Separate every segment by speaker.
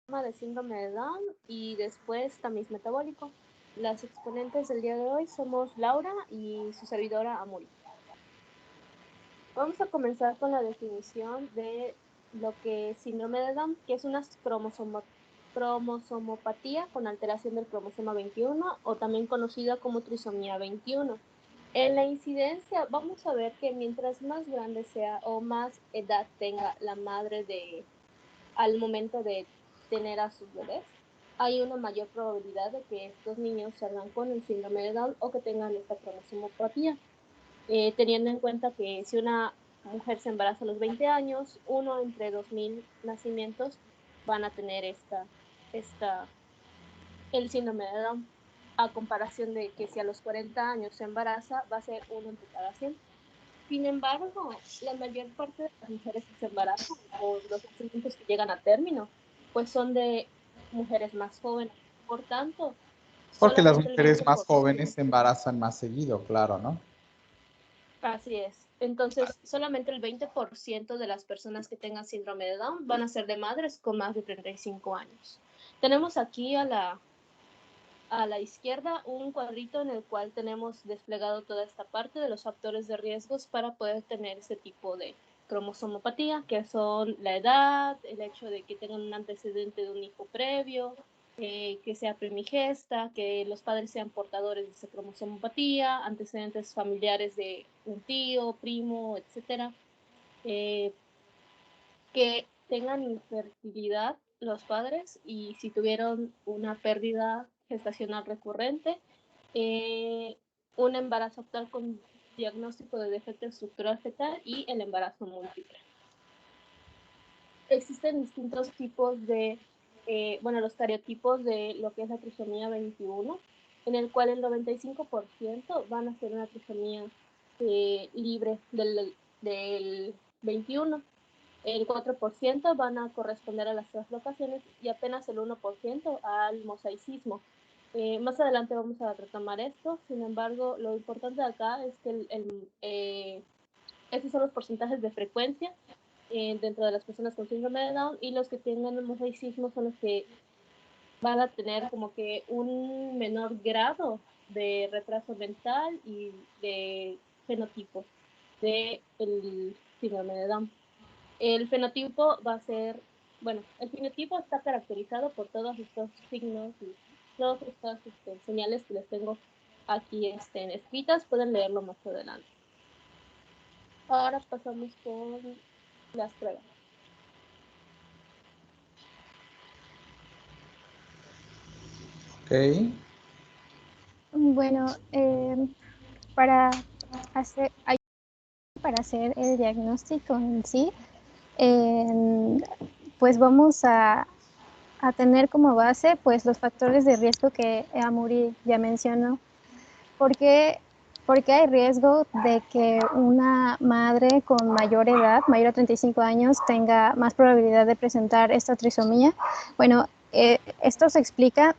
Speaker 1: de síndrome de Down y después tamiz metabólico. Las exponentes del día de hoy somos Laura y su servidora Amuri. Vamos a comenzar con la definición de lo que es síndrome de Down, que es una cromosomopatía con alteración del cromosoma 21 o también conocida como trisomía 21. En la incidencia vamos a ver que mientras más grande sea o más edad tenga la madre al momento de tener a sus bebés, hay una mayor probabilidad de que estos niños salgan con el síndrome de Down o que tengan esta cromosomopatía. Teniendo en cuenta que si una mujer se embaraza a los 20 años, uno entre 2.000 nacimientos van a tener el síndrome de Down, a comparación de que si a los 40 años se embaraza, va a ser uno entre cada 100. Sin embargo, la mayor parte de las mujeres que se embarazan o los nacimientos que llegan a término, pues son de mujeres más jóvenes. Por tanto,
Speaker 2: Porque las
Speaker 1: solamente el
Speaker 2: mujeres más
Speaker 1: 20%.
Speaker 2: jóvenes se embarazan más seguido, claro, ¿no?
Speaker 1: Así es. Entonces, solamente el 20% de las personas que tengan síndrome de Down van a ser de madres con más de 35 años. Tenemos aquí a la izquierda un cuadrito en el cual tenemos desplegado toda esta parte de los factores de riesgos para poder tener este tipo de cromosomopatía, que son la edad, el hecho de que tengan un antecedente de un hijo previo, que sea primigesta, que los padres sean portadores de esa cromosomopatía, antecedentes familiares de un tío, primo, etcétera, que tengan infertilidad los padres y si tuvieron una pérdida gestacional recurrente, eh, un embarazo actual con diagnóstico de defecto estructural fetal y el embarazo múltiple. Existen distintos tipos de, los cariotipos de lo que es la trisomía 21, en el cual el 95% van a ser una trisomía libre del 21. El 4% van a corresponder a las translocaciones y apenas el 1% al mosaicismo. Más adelante vamos a retomar esto, sin embargo, lo importante de acá es que estos son los porcentajes de frecuencia dentro de las personas con síndrome de Down, y los que tengan el mosaicismo son los que van a tener como que un menor grado de retraso mental y de fenotipo del síndrome de Down. El fenotipo va a ser, el fenotipo está caracterizado por todos estos signos y todas estas señales que les tengo aquí escritas. Pueden leerlo más adelante. Ahora pasamos con las pruebas.
Speaker 2: Ok.
Speaker 3: Bueno, para hacer, para hacer el diagnóstico en sí, pues vamos a tener como base pues los factores de riesgo que Amuri ya mencionó. Porque hay riesgo de que una madre con mayor edad, mayor a 35 años, tenga más probabilidad de presentar esta trisomía. Bueno, esto se explica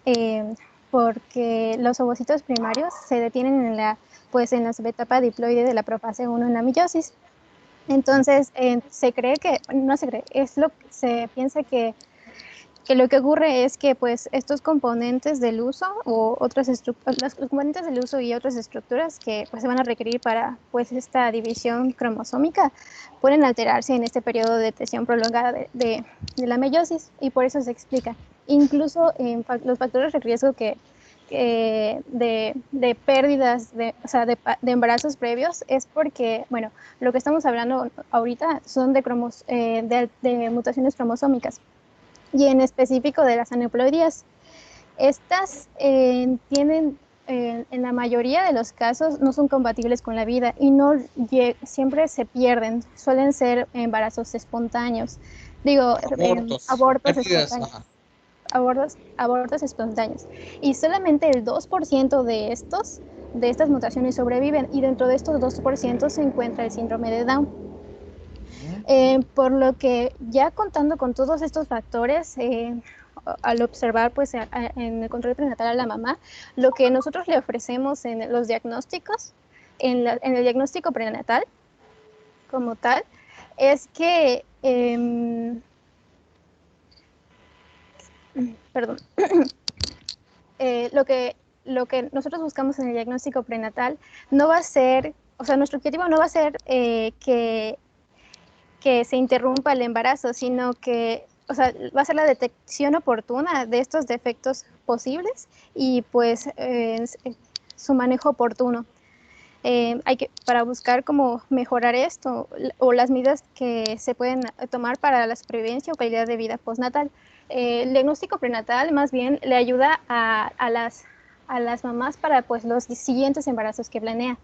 Speaker 3: porque los ovocitos primarios se detienen en la subetapa diploide de la profase 1 en la meiosis. Entonces, se piensa que lo que ocurre es que pues estos componentes del uso o los componentes del uso y otras estructuras que pues se van a requerir para pues esta división cromosómica pueden alterarse en este periodo de detección prolongada de la meiosis, y por eso se explica. Incluso los factores de riesgo de pérdidas, de embarazos previos, es porque, bueno, lo que estamos hablando ahorita son de mutaciones cromosómicas, y en específico de las aneuploidías. Estas tienen, en la mayoría de los casos, no son compatibles con la vida y siempre se pierden. Suelen ser embarazos espontáneos. Digo, abortos espontáneos. Abortos espontáneos. Y solamente el 2% de estas mutaciones sobreviven, y dentro de estos 2% se encuentra el síndrome de Down. Por lo que, ya contando con todos estos factores, al observar pues en el control prenatal a la mamá, lo que nosotros le ofrecemos en los diagnósticos, en el diagnóstico prenatal como tal, es que perdón, lo que nosotros buscamos en el diagnóstico prenatal no va a ser, o sea, nuestro objetivo no va a ser que se interrumpa el embarazo, sino que, o sea, va a ser la detección oportuna de estos defectos posibles y pues su manejo oportuno. Para buscar cómo mejorar esto o las medidas que se pueden tomar para la supervivencia o calidad de vida postnatal. El diagnóstico prenatal más bien le ayuda a las mamás para pues los siguientes embarazos que planea.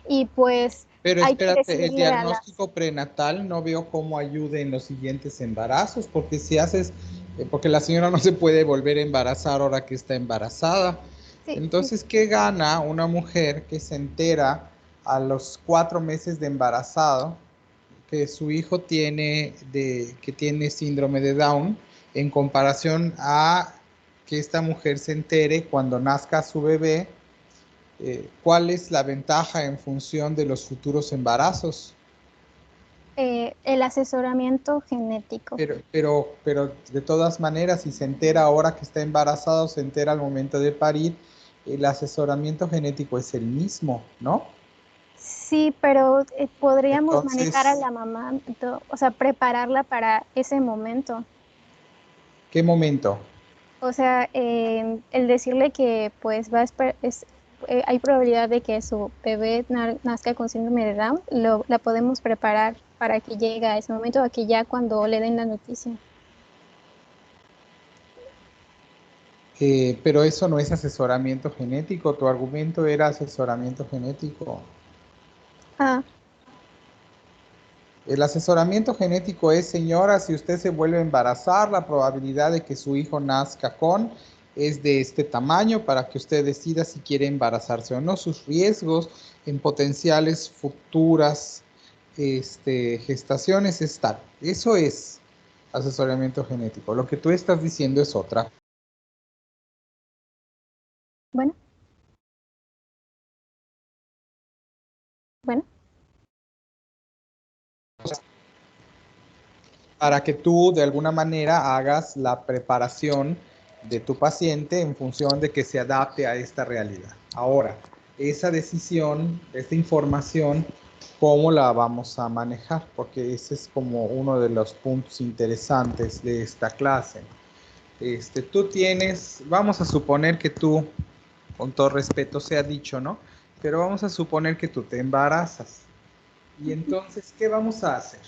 Speaker 3: Y pues
Speaker 2: Pero
Speaker 3: hay que
Speaker 2: espérate, el
Speaker 3: decirle a las...
Speaker 2: diagnóstico prenatal no veo cómo ayude en los siguientes embarazos, porque si haces, porque la señora no se puede volver a embarazar ahora que está embarazada.
Speaker 3: Sí, sí.
Speaker 2: Entonces, ¿qué gana una mujer que se entera a los 4 meses de embarazado que su hijo que tiene síndrome de Down en comparación a que esta mujer se entere cuando nazca su bebé? ¿Cuál es la ventaja en función de los futuros embarazos?
Speaker 3: El asesoramiento genético.
Speaker 2: Pero de todas maneras, si se entera ahora que está embarazada o se entera al momento de parir, el asesoramiento genético es el mismo, ¿no?
Speaker 3: Sí, pero podríamos manejar a
Speaker 2: Entonces,
Speaker 3: la mamá, o sea, prepararla para ese momento.
Speaker 2: ¿qué momento?
Speaker 3: O sea, el decirle que pues hay probabilidad de que su bebé nazca con síndrome de Down, la podemos preparar para que llegue a ese momento, a que ya cuando le den la noticia.
Speaker 2: Pero eso no es asesoramiento genético, tu argumento era asesoramiento genético.
Speaker 3: Ah,
Speaker 2: El asesoramiento genético es, señora, si usted se vuelve a embarazar, la probabilidad de que su hijo nazca con es de este tamaño para que usted decida si quiere embarazarse o no, sus riesgos en potenciales futuras gestaciones es tal. Eso es asesoramiento genético. Lo que tú estás diciendo es otra.
Speaker 3: bueno, bueno.
Speaker 2: Para que tú de alguna manera hagas la preparación de tu paciente en función de que se adapte a esta realidad. Ahora, esa decisión, esta información, ¿cómo la vamos a manejar? Porque ese es como uno de los puntos interesantes de esta clase. Tú tienes, vamos a suponer que tú, con todo respeto sea dicho, ¿no? Pero vamos a suponer que tú te embarazas. Y entonces, ¿qué vamos a hacer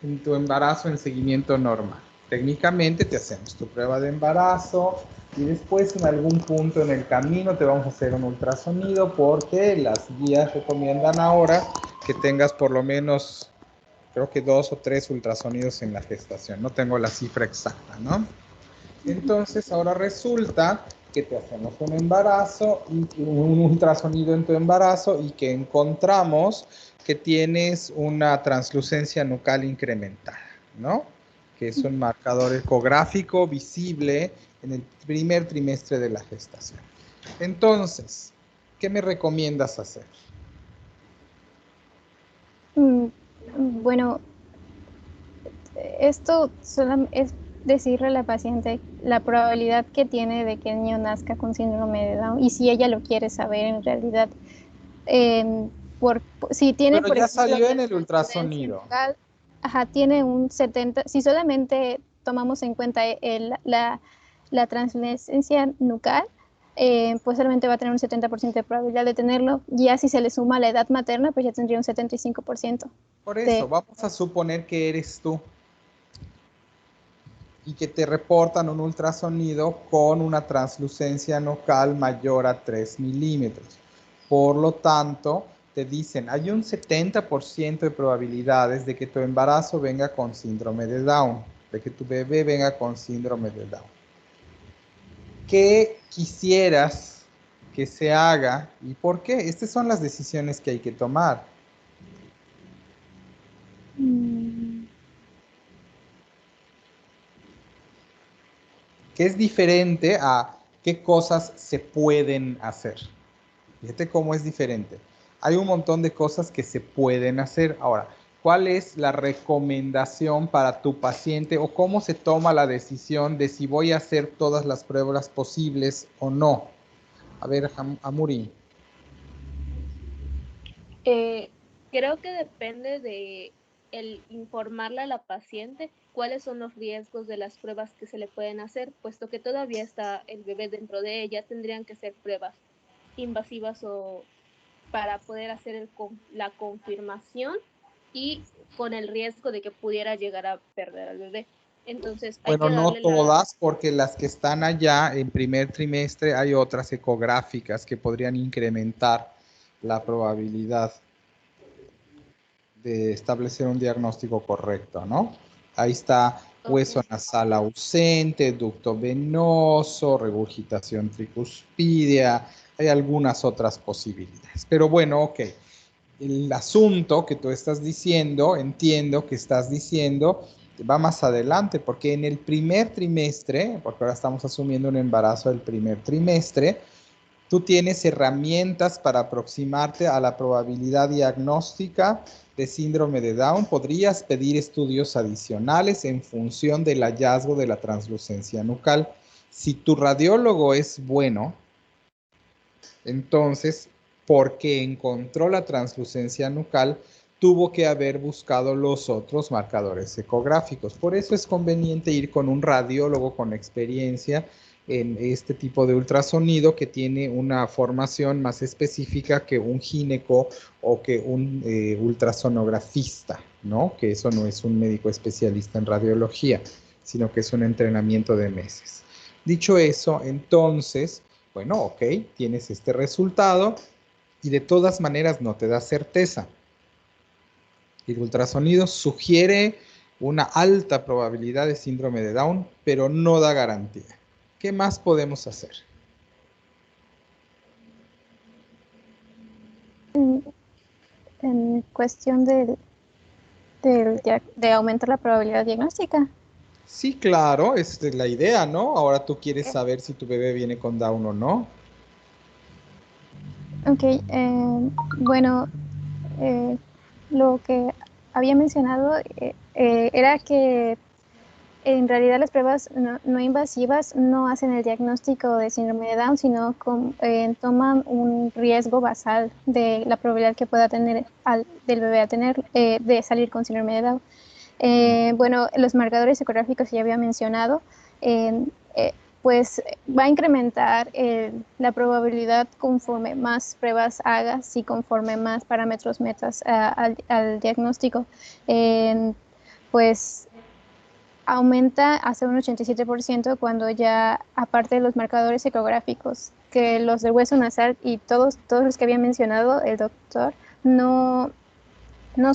Speaker 2: en tu embarazo en seguimiento normal? Técnicamente te hacemos tu prueba de embarazo y después en algún punto en el camino te vamos a hacer un ultrasonido porque las guías recomiendan ahora que tengas por lo menos, creo que 2 o 3 ultrasonidos en la gestación. No tengo la cifra exacta, ¿no? Entonces ahora resulta que te hacemos un embarazo, un ultrasonido en tu embarazo y que encontramos que tienes una translucencia nucal incrementada, ¿no? Que es un marcador ecográfico visible en el primer trimestre de la gestación. Entonces, ¿qué me recomiendas hacer?
Speaker 3: Mm, Bueno, esto solo es decirle a la paciente la probabilidad que tiene de que el niño nazca con síndrome de Down y si ella lo quiere saber en realidad. Eh, si tiene,
Speaker 2: Pero
Speaker 3: por
Speaker 2: ya
Speaker 3: ejemplo,
Speaker 2: salió en
Speaker 3: la
Speaker 2: el
Speaker 3: translucencia
Speaker 2: ultrasonido.
Speaker 3: nucal, ajá, tiene un 70, si solamente tomamos en cuenta la translucencia nucal, pues solamente va a tener un 70% de probabilidad de tenerlo. Ya si se le suma la edad materna, pues ya tendría un 75%
Speaker 2: Por
Speaker 3: de...
Speaker 2: eso, vamos a suponer que eres tú y que te reportan un ultrasonido con una translucencia nucal mayor a 3 milímetros. Por lo tanto, te dicen, hay un 70% de probabilidades de que tu embarazo venga con síndrome de Down, de que tu bebé venga con síndrome de Down. ¿Qué quisieras que se haga y por qué? Estas son las decisiones que hay que tomar.
Speaker 3: Mm,
Speaker 2: Que es diferente a qué cosas se pueden hacer. Fíjate cómo es diferente. Hay un montón de cosas que se pueden hacer. Ahora, ¿Cuál es la recomendación para tu paciente o cómo se toma la decisión de si voy a hacer todas las pruebas posibles o no? A ver, Amuri.
Speaker 1: Creo que depende de el informarle a la paciente cuáles son los riesgos de las pruebas que se le pueden hacer, puesto que todavía está el bebé dentro de ella, tendrían que ser pruebas invasivas o para poder hacer la confirmación y con el riesgo de que pudiera llegar a perder al bebé. Entonces hay
Speaker 2: Bueno,
Speaker 1: que
Speaker 2: no
Speaker 1: darle
Speaker 2: todas, porque las que están allá en primer trimestre hay otras ecográficas que podrían incrementar la probabilidad de establecer un diagnóstico correcto, ¿no? Ahí está hueso
Speaker 1: Okay.
Speaker 2: nasal ausente, ducto venoso, regurgitación tricuspidia, hay algunas otras posibilidades. Pero bueno, ok. El asunto que tú estás diciendo, entiendo que estás diciendo, va más adelante, porque en el primer trimestre, porque ahora estamos asumiendo un embarazo del primer trimestre, tú tienes herramientas para aproximarte a la probabilidad diagnóstica de síndrome de Down. Podrías pedir estudios adicionales en función del hallazgo de la translucencia nucal. Si tu radiólogo es bueno, entonces, porque encontró la translucencia nucal, tuvo que haber buscado los otros marcadores ecográficos. Por eso es conveniente ir con un radiólogo con experiencia en este tipo de ultrasonido que tiene una formación más específica que un gineco o que un ultrasonografista, ¿no? Que eso no es un médico especialista en radiología, sino que es un entrenamiento de meses. Dicho eso, entonces, bueno, ok, tienes este resultado y de todas maneras no te da certeza. El ultrasonido sugiere una alta probabilidad de síndrome de Down, pero no da garantía. ¿Qué más podemos hacer?
Speaker 3: En cuestión de aumentar la probabilidad diagnóstica.
Speaker 2: Sí, claro, es la idea, ¿no? Ahora tú quieres saber si tu bebé viene con Down o no.
Speaker 3: Ok, bueno, eh, lo que había mencionado era que en realidad las pruebas no invasivas no hacen el diagnóstico de síndrome de Down, sino toman un riesgo basal de la probabilidad que pueda tener del bebé a tener de salir con síndrome de Down. Bueno, los marcadores ecográficos que ya había mencionado, pues va a incrementar la probabilidad conforme más pruebas hagas y conforme más parámetros metas al diagnóstico. Pues aumenta hasta un 87% cuando ya, aparte de los marcadores ecográficos, que los del hueso nasal y todos los que había mencionado el doctor, no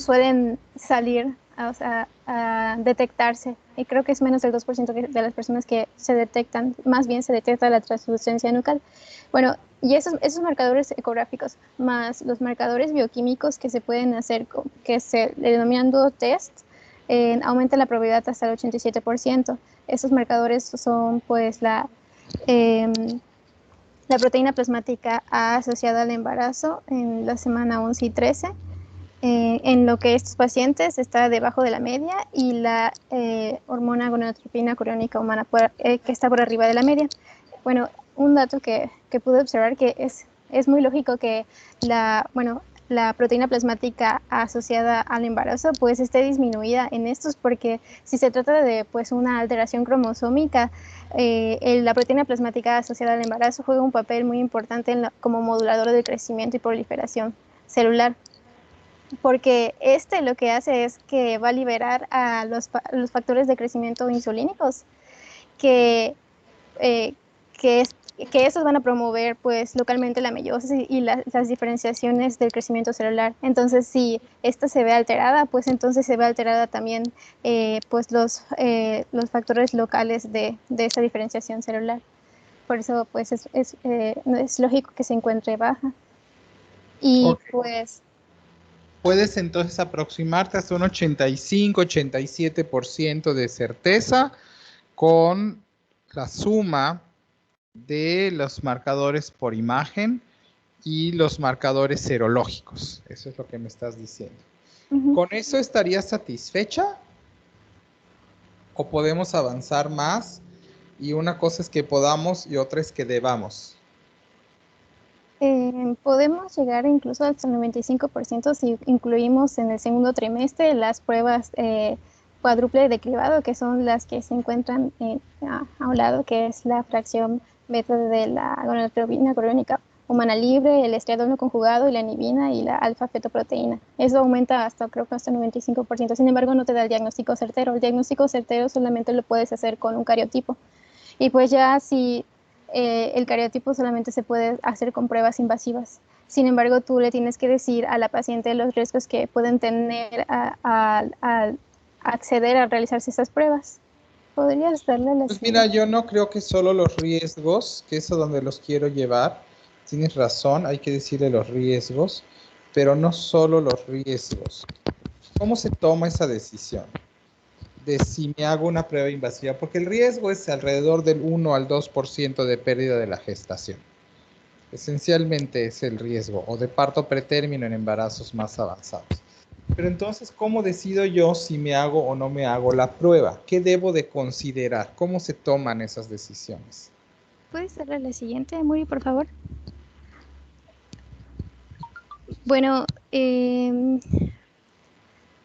Speaker 3: suelen salir a detectarse. Y creo que es menos del 2% de las personas que se detectan, más bien se detecta la translucencia nucal. Bueno, y esos marcadores ecográficos, más los marcadores bioquímicos que se pueden hacer, que se denominan test, aumenta la probabilidad hasta el 87%. Esos marcadores son pues la proteína plasmática A asociada al embarazo en la semana 11 y 13, en lo que estos pacientes está debajo de la media, y la hormona gonadotropina coriónica humana que está por arriba de la media. Bueno, un dato que pude observar que es muy lógico que la proteína plasmática asociada al embarazo pues esté disminuida en estos, porque si se trata de pues una alteración cromosómica, la proteína plasmática asociada al embarazo juega un papel muy importante como modulador de crecimiento y proliferación celular, porque lo que hace es que va a liberar a los factores de crecimiento insulínicos que, eh, que, es, que esos van a promover pues localmente la meiosis y las diferenciaciones del crecimiento celular. Entonces, si esta se ve alterada, pues entonces se ve alterada también pues los factores locales de esta diferenciación celular. Por eso pues es lógico que se encuentre baja. Y
Speaker 2: Ok.
Speaker 3: pues
Speaker 2: Puedes entonces aproximarte hasta un 85-87% de certeza con la suma de los marcadores por imagen y los marcadores serológicos. Eso es lo que me estás diciendo.
Speaker 3: Ujú.
Speaker 2: ¿Con eso estarías satisfecha o podemos avanzar más? Y una cosa es que podamos y otra es que debamos.
Speaker 3: Podemos llegar incluso hasta el 95% si incluimos en el segundo trimestre las pruebas cuádruple de cribado, que son las que se encuentran a un lado, que es la fracción beta de la gonadotrofina coriónica humana libre, el estriadol no conjugado y la anibina y la alfa-fetoproteína. Eso aumenta hasta, creo que hasta el 95%. Sin embargo, no te da el diagnóstico certero. El diagnóstico certero solamente lo puedes hacer con un cariotipo. Y pues ya si el cariotipo solamente se puede hacer con pruebas invasivas. Sin embargo, tú le tienes que decir a la paciente los riesgos que pueden tener al acceder a realizarse esas pruebas. ¿Podrías darle la
Speaker 2: Pues mira,
Speaker 3: siguiente?
Speaker 2: yo no creo que solo los riesgos, que es a donde los quiero llevar. Tienes razón, hay que decirle los riesgos, pero no solo los riesgos. ¿Cómo se toma esa decisión de si me hago una prueba invasiva? Porque el riesgo es alrededor del 1 al 2% de pérdida de la gestación. Esencialmente es el riesgo, o de parto pretérmino en embarazos más avanzados. Pero entonces, ¿cómo decido yo si me hago o no me hago la prueba? ¿Qué debo de considerar? ¿Cómo se toman esas decisiones?
Speaker 3: ¿Puedes darle la siguiente, Muri, por favor? Bueno,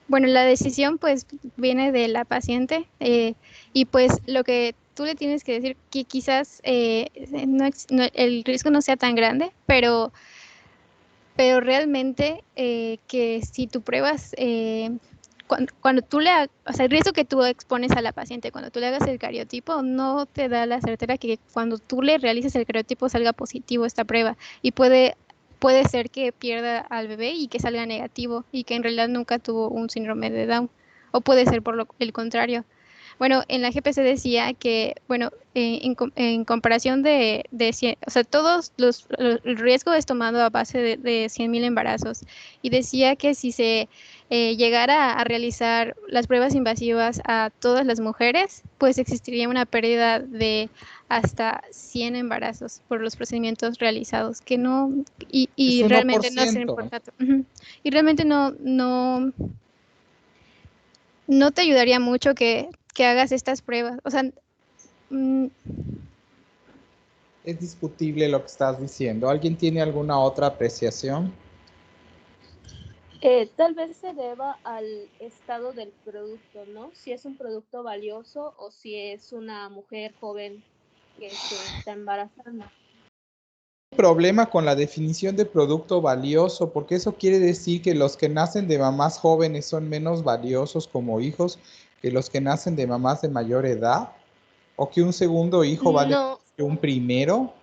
Speaker 3: bueno, la decisión pues viene de la paciente y pues lo que tú le tienes que decir que quizás el riesgo no sea tan grande, pero realmente que si tú pruebas, cuando tú o sea, el riesgo que tú expones a la paciente cuando tú le hagas el cariotipo no te da la certeza que cuando tú le realices el cariotipo salga positivo esta prueba y puede ser que pierda al bebé y que salga negativo y que en realidad nunca tuvo un síndrome de Down o puede ser por el contrario. Bueno, en la GPC decía que, bueno, en comparación de 100, o sea, el riesgo es tomado a base de 100.000 embarazos. Y decía que si se llegara a realizar las pruebas invasivas a todas las mujeres, pues existiría una pérdida de hasta 100 embarazos por los procedimientos realizados, que no,
Speaker 2: Es
Speaker 3: y
Speaker 2: uno por
Speaker 3: realmente no es
Speaker 2: ciento.
Speaker 3: importante. Ujú. Y realmente no te ayudaría mucho que hagas estas pruebas. O sea, mm,
Speaker 2: Es discutible lo que estás diciendo. ¿Alguien tiene alguna otra apreciación?
Speaker 1: Tal vez se deba al estado del producto, ¿no? Si es un producto valioso o si es una mujer joven que se está embarazando.
Speaker 2: Problema con la definición de producto valioso, porque eso quiere decir que los que nacen de mamás jóvenes son menos valiosos como hijos que los que nacen de mamás de mayor edad, o que un segundo hijo vale
Speaker 1: No,
Speaker 2: más que un primero,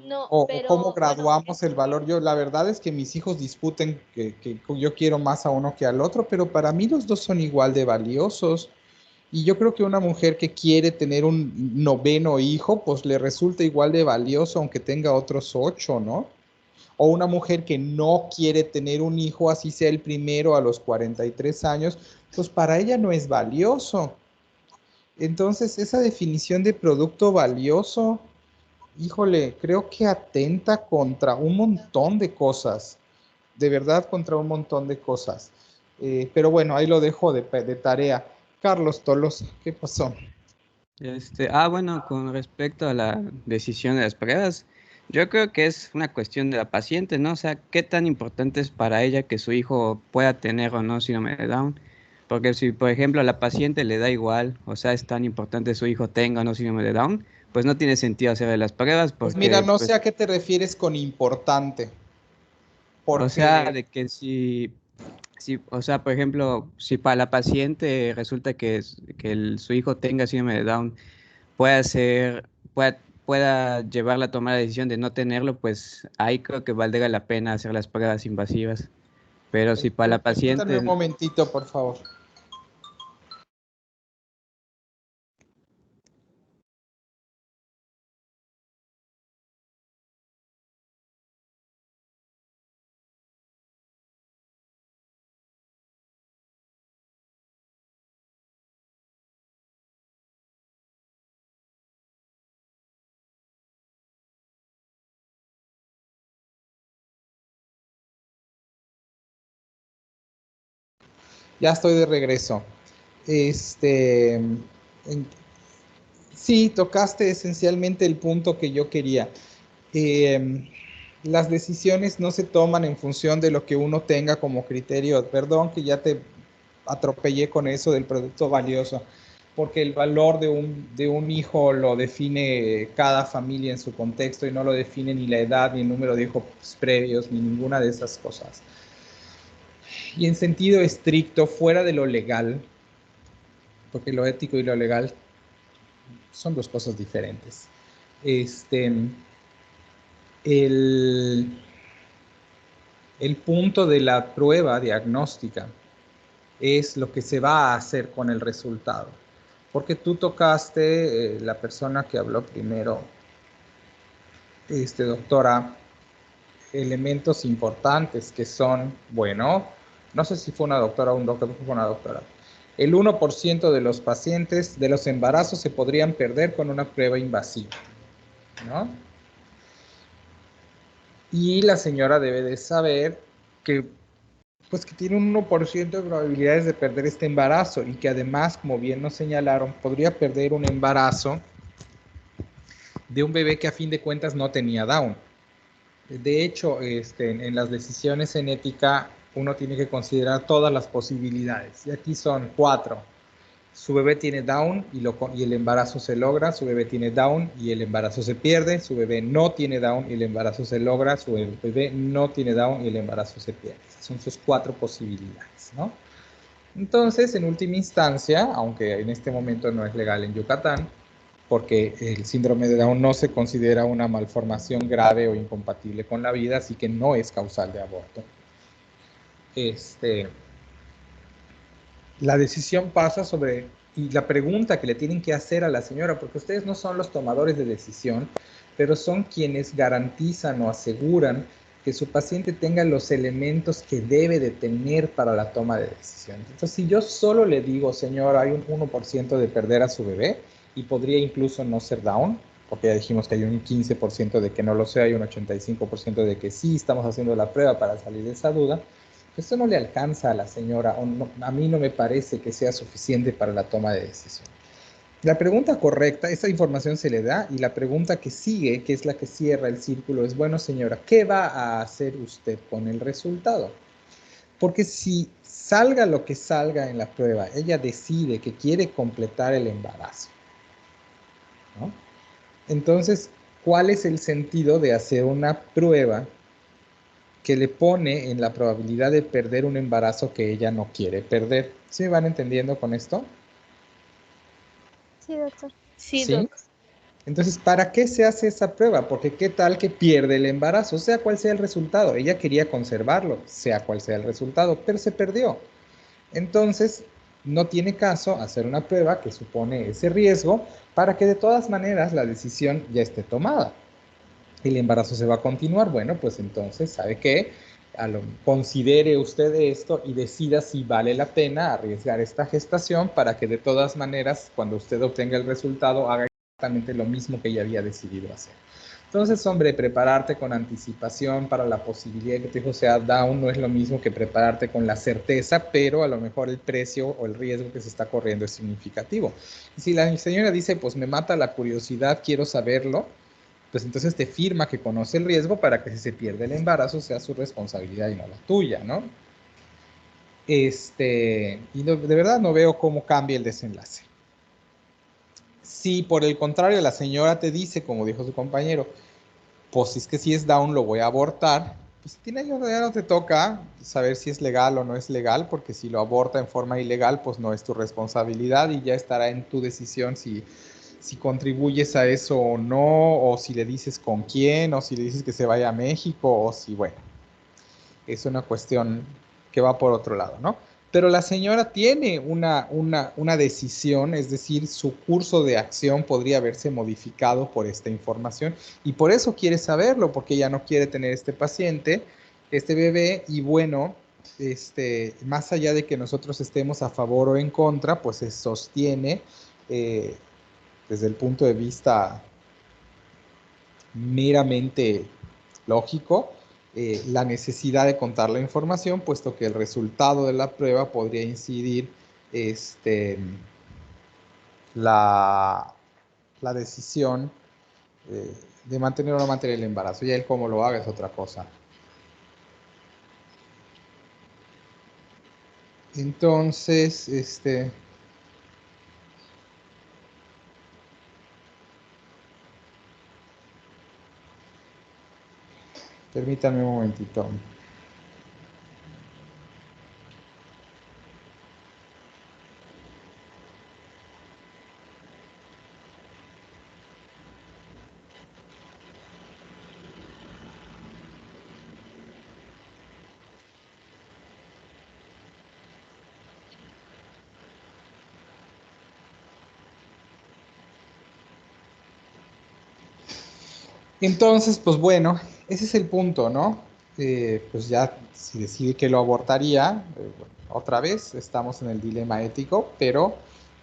Speaker 1: no,
Speaker 2: o cómo
Speaker 1: pero bueno,
Speaker 2: graduamos el valor. Yo, la verdad es que mis hijos discuten que yo quiero más a uno que al otro, pero para mí los dos son igual de valiosos. Y yo creo que una mujer que quiere tener un noveno hijo, pues le resulta igual de valioso aunque tenga otros 8, ¿no? O una mujer que no quiere tener un hijo, así sea el primero a los 43 años, pues para ella no es valioso. Entonces, esa definición de producto valioso, híjole, creo que atenta contra un montón de cosas, de verdad contra un montón de cosas. Pero bueno, ahí lo dejo de tarea. Carlos Tolosa, ¿qué pasó?
Speaker 4: Bueno, con respecto a la decisión de las pruebas, yo creo que es una cuestión de la paciente, ¿no? O sea, qué tan importante es para ella que su hijo pueda tener o no síndrome de Down. Porque si, por ejemplo, a la paciente le da igual, o sea, es tan importante su hijo tenga o no síndrome de Down, pues no tiene sentido hacerle las pruebas
Speaker 2: Pues mira,
Speaker 4: porque,
Speaker 2: no sé
Speaker 4: pues,
Speaker 2: a qué te refieres con importante,
Speaker 4: o sea,
Speaker 2: porque
Speaker 4: de que si, o sea, por ejemplo, si para la paciente resulta su hijo tenga síndrome de Down, pueda ser, pueda llevarla a tomar la decisión de no tenerlo, pues ahí creo que valdría la pena hacer las pruebas invasivas. Pero si para la
Speaker 2: permítame un
Speaker 4: paciente
Speaker 2: momentito, por favor. Ya estoy de regreso. Sí, tocaste esencialmente el punto que yo quería. Las decisiones no se toman en función de lo que uno tenga como criterio. Perdón que ya te atropellé con eso del producto valioso, porque el valor de un hijo lo define cada familia en su contexto y no lo define ni la edad, ni el número de hijos previos, ni ninguna de esas cosas. Y en sentido estricto, fuera de lo legal, porque lo ético y lo legal son dos cosas diferentes. El, el punto de la prueba diagnóstica es lo que se va a hacer con el resultado. Porque tú tocaste, la persona que habló primero, doctora, elementos importantes que son, bueno, no sé si fue una doctora o un doctor, fue una doctora. El 1% de los pacientes de los embarazos se podrían perder con una prueba invasiva, ¿no? Y la señora debe de saber que, pues, que tiene un 1% de probabilidades de perder este embarazo y que además, como bien nos señalaron, podría perder un embarazo de un bebé que a fin de cuentas no tenía Down. De hecho, en las decisiones en ética uno tiene que considerar todas las posibilidades. Y aquí son 4. Su bebé tiene Down y el embarazo se logra. Su bebé tiene Down y el embarazo se pierde. Su bebé no tiene Down y el embarazo se logra. Su bebé no tiene Down y el embarazo se pierde. Esas son sus 4 posibilidades, ¿no? Entonces, en última instancia, aunque en este momento no es legal en Yucatán, porque el síndrome de Down no se considera una malformación grave o incompatible con la vida, así que no es causal de aborto. La decisión pasa sobre, y la pregunta que le tienen que hacer a la señora, porque ustedes no son los tomadores de decisión, pero son quienes garantizan o aseguran que su paciente tenga los elementos que debe de tener para la toma de decisión. Entonces, si yo solo le digo, señora, hay un 1% de perder a su bebé y podría incluso no ser Down, porque ya dijimos que hay un 15% de que no lo sea y un 85% de que sí, estamos haciendo la prueba para salir de esa duda, esto no le alcanza a la señora, o no, a mí no me parece que sea suficiente para la toma de decisión. La pregunta correcta, esa información se le da, y la pregunta que sigue, que es la que cierra el círculo, es, bueno, señora, ¿qué va a hacer usted con el resultado? Porque si salga lo que salga en la prueba, ella decide que quiere completar el embarazo, ¿no? Entonces, ¿cuál es el sentido de hacer una prueba que le pone en la probabilidad de perder un embarazo que ella no quiere perder? ¿Sí me van entendiendo con esto?
Speaker 3: Sí, doctor.
Speaker 1: Sí,
Speaker 2: ¿Sí?
Speaker 1: doc.
Speaker 2: Entonces, ¿para qué se hace esa prueba? Porque qué tal que pierde el embarazo, sea cual sea el resultado. Ella quería conservarlo, sea cual sea el resultado, pero se perdió. Entonces, no tiene caso hacer una prueba que supone ese riesgo para que de todas maneras la decisión ya esté tomada. El embarazo se va a continuar. Bueno, pues entonces, ¿sabe qué? Considere usted esto y decida si vale la pena arriesgar esta gestación para que de todas maneras, cuando usted obtenga el resultado, haga exactamente lo mismo que ya había decidido hacer. Entonces, hombre, prepararte con anticipación para la posibilidad de que tu hijo sea Down no es lo mismo que prepararte con la certeza, pero a lo mejor el precio o el riesgo que se está corriendo es significativo. Y si la señora dice, pues me mata la curiosidad, quiero saberlo, pues entonces te firma que conoce el riesgo para que si se pierde el embarazo sea su responsabilidad y no la tuya, ¿no? Y no, de verdad no veo cómo cambia el desenlace. Si por el contrario la señora te dice, como dijo su compañero, pues si es que si es Down lo voy a abortar, pues tiene ya no te toca saber si es legal o no es legal, porque si lo aborta en forma ilegal, pues no es tu responsabilidad y ya estará en tu decisión si contribuyes a eso o no, o si le dices con quién, o si le dices que se vaya a México, o si, bueno, es una cuestión que va por otro lado, ¿no? Pero la señora tiene una decisión, es decir, su curso de acción podría haberse modificado por esta información y por eso quiere saberlo, porque ella no quiere tener este paciente, este bebé, y bueno, más allá de que nosotros estemos a favor o en contra, pues se sostiene desde el punto de vista meramente lógico, la necesidad de contar la información, puesto que el resultado de la prueba podría incidir la decisión de mantener o no mantener el embarazo. Ya él cómo lo haga es otra cosa. Entonces, permítanme un momentito. Entonces, pues bueno, ese es el punto, ¿no? Pues ya si decide que lo abortaría, bueno, otra vez estamos en el dilema ético, pero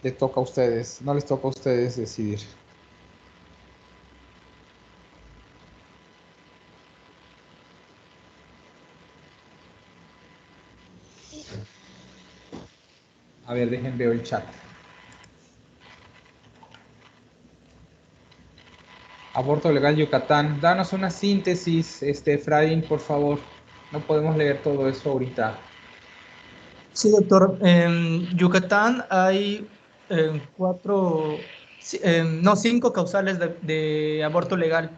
Speaker 2: le toca a ustedes, no les toca a ustedes decidir. A ver, dejen veo el chat. Aborto legal Yucatán. Danos una síntesis, Efraín, por favor. No podemos leer todo eso ahorita.
Speaker 5: Sí, doctor. En Yucatán hay cinco causales de aborto legal.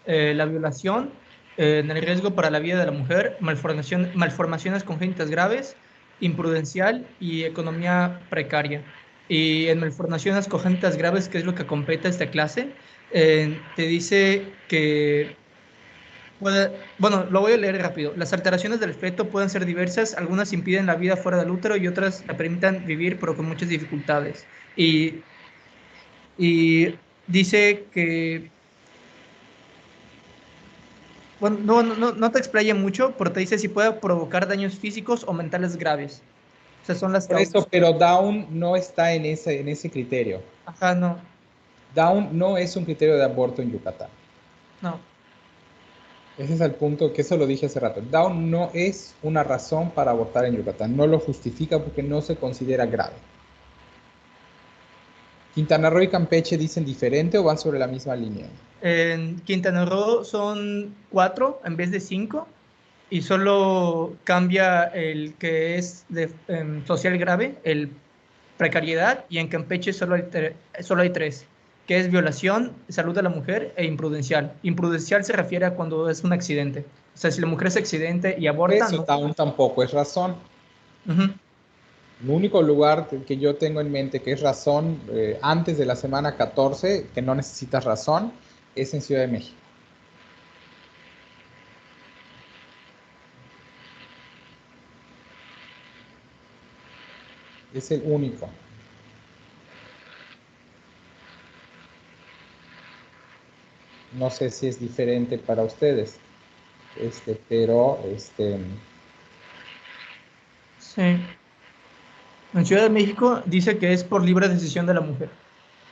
Speaker 5: La violación, en el riesgo para la vida de la mujer, malformaciones congénitas graves, imprudencial y economía precaria. Y en malformaciones congénitas graves, que es lo que compete a esta clase, te dice que bueno, lo voy a leer rápido. Las alteraciones del feto pueden ser diversas, algunas impiden la vida fuera del útero y otras la permiten vivir, pero con muchas dificultades. Y dice que, bueno, no te explaye mucho, pero te dice si puede provocar daños físicos o mentales graves. O sea, son las
Speaker 2: Por
Speaker 5: causas.
Speaker 2: eso, pero Down no está en ese criterio.
Speaker 5: Ajá, no,
Speaker 2: Down no es un criterio de aborto en Yucatán.
Speaker 5: no.
Speaker 2: Ese es el punto, que eso lo dije hace rato. Down no es una razón para abortar en Yucatán. No lo justifica porque no se considera grave. ¿Quintana Roo y Campeche dicen diferente o van sobre la misma línea?
Speaker 5: En Quintana Roo son 4 en vez de 5 y solo cambia el que es de social grave, el precariedad, y en Campeche solo hay 3, que es violación, salud de la mujer e imprudencial. Imprudencial se refiere a cuando es un accidente. O sea, si la mujer es accidente y
Speaker 2: Por
Speaker 5: aborta,
Speaker 2: eso
Speaker 5: no.
Speaker 2: Down tampoco es razón.
Speaker 5: Ujú.
Speaker 2: El único lugar que yo tengo en mente que es razón antes de la semana 14, que no necesitas razón, es en Ciudad de México. Es el único. No sé si es diferente para ustedes, pero
Speaker 5: Sí. En Ciudad de México dice que es por libre decisión de la mujer.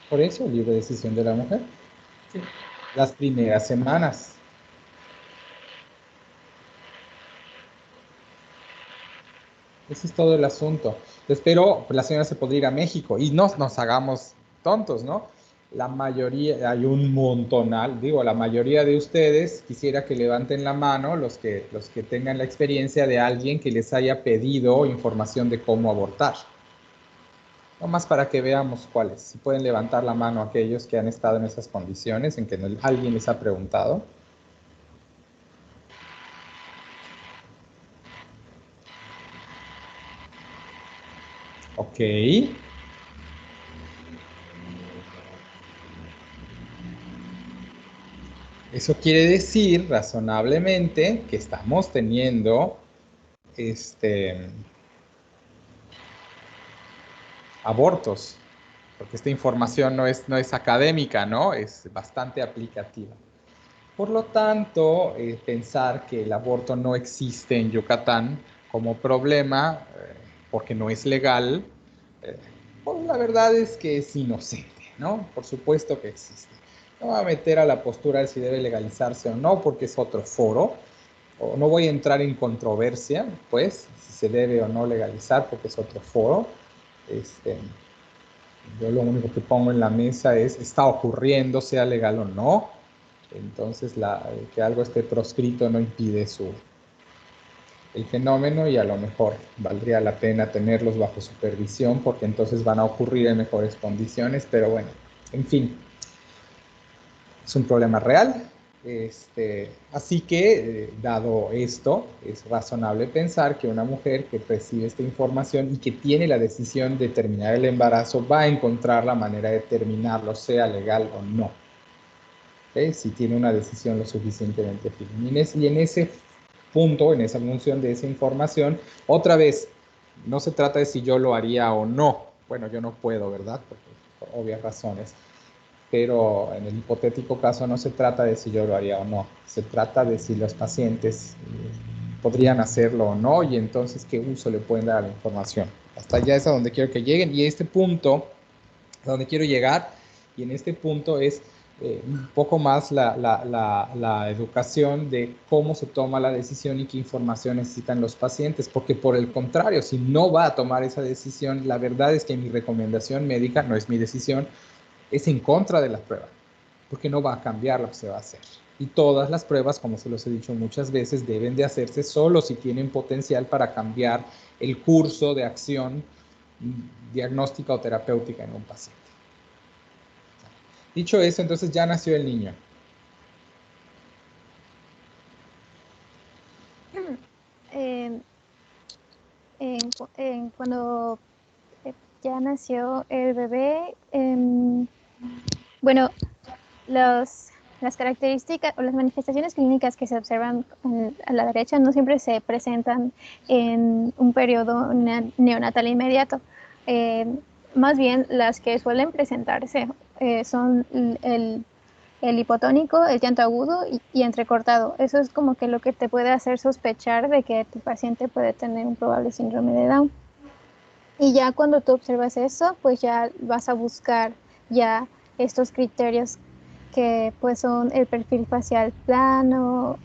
Speaker 2: por eso libre decisión de la mujer.
Speaker 5: Sí.
Speaker 2: Las primeras semanas. Ese es todo el asunto. Entonces, pero la señora se podría ir a México y no nos hagamos tontos, ¿no? La mayoría, hay un montonal, digo, la mayoría de ustedes quisiera que levanten la mano los que tengan la experiencia de alguien que les haya pedido información de cómo abortar. Nomás para que veamos cuáles. Si pueden levantar la mano aquellos que han estado en esas condiciones en que alguien les ha preguntado. Ok. Eso quiere decir razonablemente que estamos teniendo abortos, porque esta información no es académica, ¿no? Es bastante aplicativa. Por lo tanto, pensar que el aborto no existe en Yucatán como problema, porque no es legal, eh, pues la verdad es que es inocente, ¿no? Por supuesto que existe. No va a meter a la postura de si debe legalizarse o no, porque es otro foro. o no voy a entrar en controversia, pues, si se debe o no legalizar, porque es otro foro. Yo lo único que pongo en la mesa es, ¿está ocurriendo, sea legal o no? Entonces, que algo esté proscrito no impide el fenómeno, y a lo mejor valdría la pena tenerlos bajo supervisión, porque entonces van a ocurrir en mejores condiciones, pero bueno, en fin, es un problema real. Así que, dado esto, es razonable pensar que una mujer que recibe esta información y que tiene la decisión de terminar el embarazo va a encontrar la manera de terminarlo, sea legal o no. Si tiene una decisión lo suficientemente firme. Y en ese punto, en esa función de esa información, otra vez, no se trata de si yo lo haría o no. Bueno, yo no puedo, ¿verdad? Por obvias razones. Pero en el hipotético caso no se trata de si yo lo haría o no. Se trata de si los pacientes podrían hacerlo o no, y entonces qué uso le pueden dar a la información. Hasta allá es a donde quiero que lleguen, y este punto a donde quiero llegar, y en este punto es un poco más la educación de cómo se toma la decisión y qué información necesitan los pacientes, porque por el contrario, si no va a tomar esa decisión, la verdad es que mi recomendación médica, no es mi decisión, es en contra de la prueba, porque no va a cambiar lo que se va a hacer. Y todas las pruebas, como se los he dicho muchas veces, deben de hacerse solo si tienen potencial para cambiar el curso de acción diagnóstica o terapéutica en un paciente. Dicho eso, entonces ya nació el niño.
Speaker 3: Cuando ya nació el bebé, bueno, las características o las manifestaciones clínicas que se observan a la derecha no siempre se presentan en un periodo neonatal inmediato. Más bien, las que suelen presentarse son el hipotónico, el llanto agudo y entrecortado. Eso es como que lo que te puede hacer sospechar de que tu paciente puede tener un probable síndrome de Down. Y ya cuando tú observas eso, pues ya vas a buscar ya estos criterios que pues son el perfil facial plano,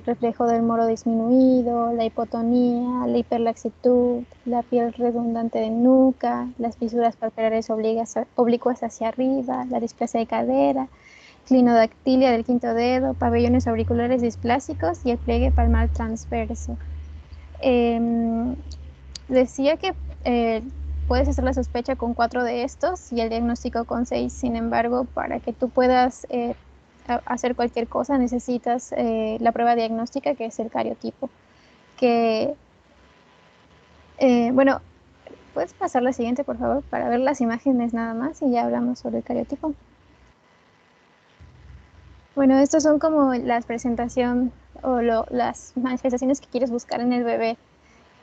Speaker 3: reflejo del moro disminuido, la hipotonía, la hiperlaxitud, la piel redundante de nuca, las fisuras palpebrares oblicuas hacia arriba, la displasia de cadera, clinodactilia del quinto dedo, pabellones auriculares displásicos y el pliegue palmar transverso. Decía que puedes hacer la sospecha con 4 de estos y el diagnóstico con 6. Sin embargo, para que tú puedas hacer cualquier cosa, necesitas la prueba diagnóstica, que es el cariotipo. Bueno, puedes pasar la siguiente, por favor, para ver las imágenes nada más, y ya hablamos sobre el cariotipo. Bueno, estos son como la presentación o las manifestaciones que quieres buscar en el bebé,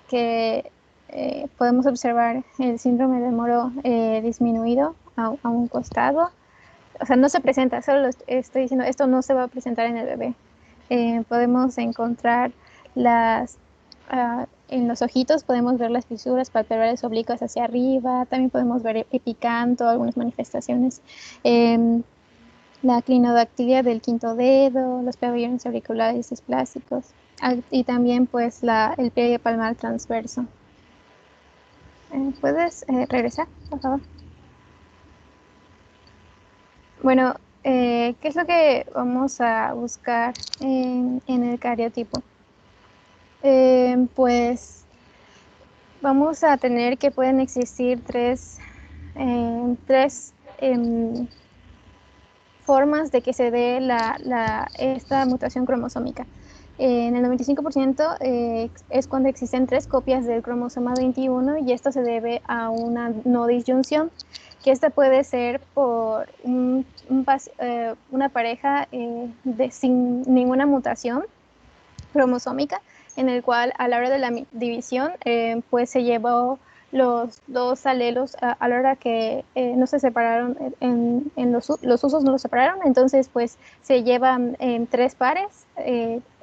Speaker 3: que podemos observar el síndrome del moro disminuido a un costado. O sea, no se presenta, solo estoy diciendo, esto no se va a presentar en el bebé. Podemos encontrar en los ojitos podemos ver las fisuras palpebrares oblicuas hacia arriba, también podemos ver epicanto, algunas manifestaciones. La clinodactilia del quinto dedo, los pabellones auriculares displásicos, y también pues el pliegue palmar transverso. ¿Puedes regresar, por favor? Bueno, ¿qué es lo que vamos a buscar en el cariotipo? Pues vamos a tener que pueden existir tres formas de que se dé esta mutación cromosómica. En el 95% es cuando existen 3 copias del cromosoma 21, y esto se debe a una no disyunción, que esta puede ser por una pareja sin ninguna mutación cromosómica, en el cual a la hora de la división pues se llevó los 2 alelos a la hora que no se separaron, los usos no los separaron, entonces pues se llevan en 3 pares,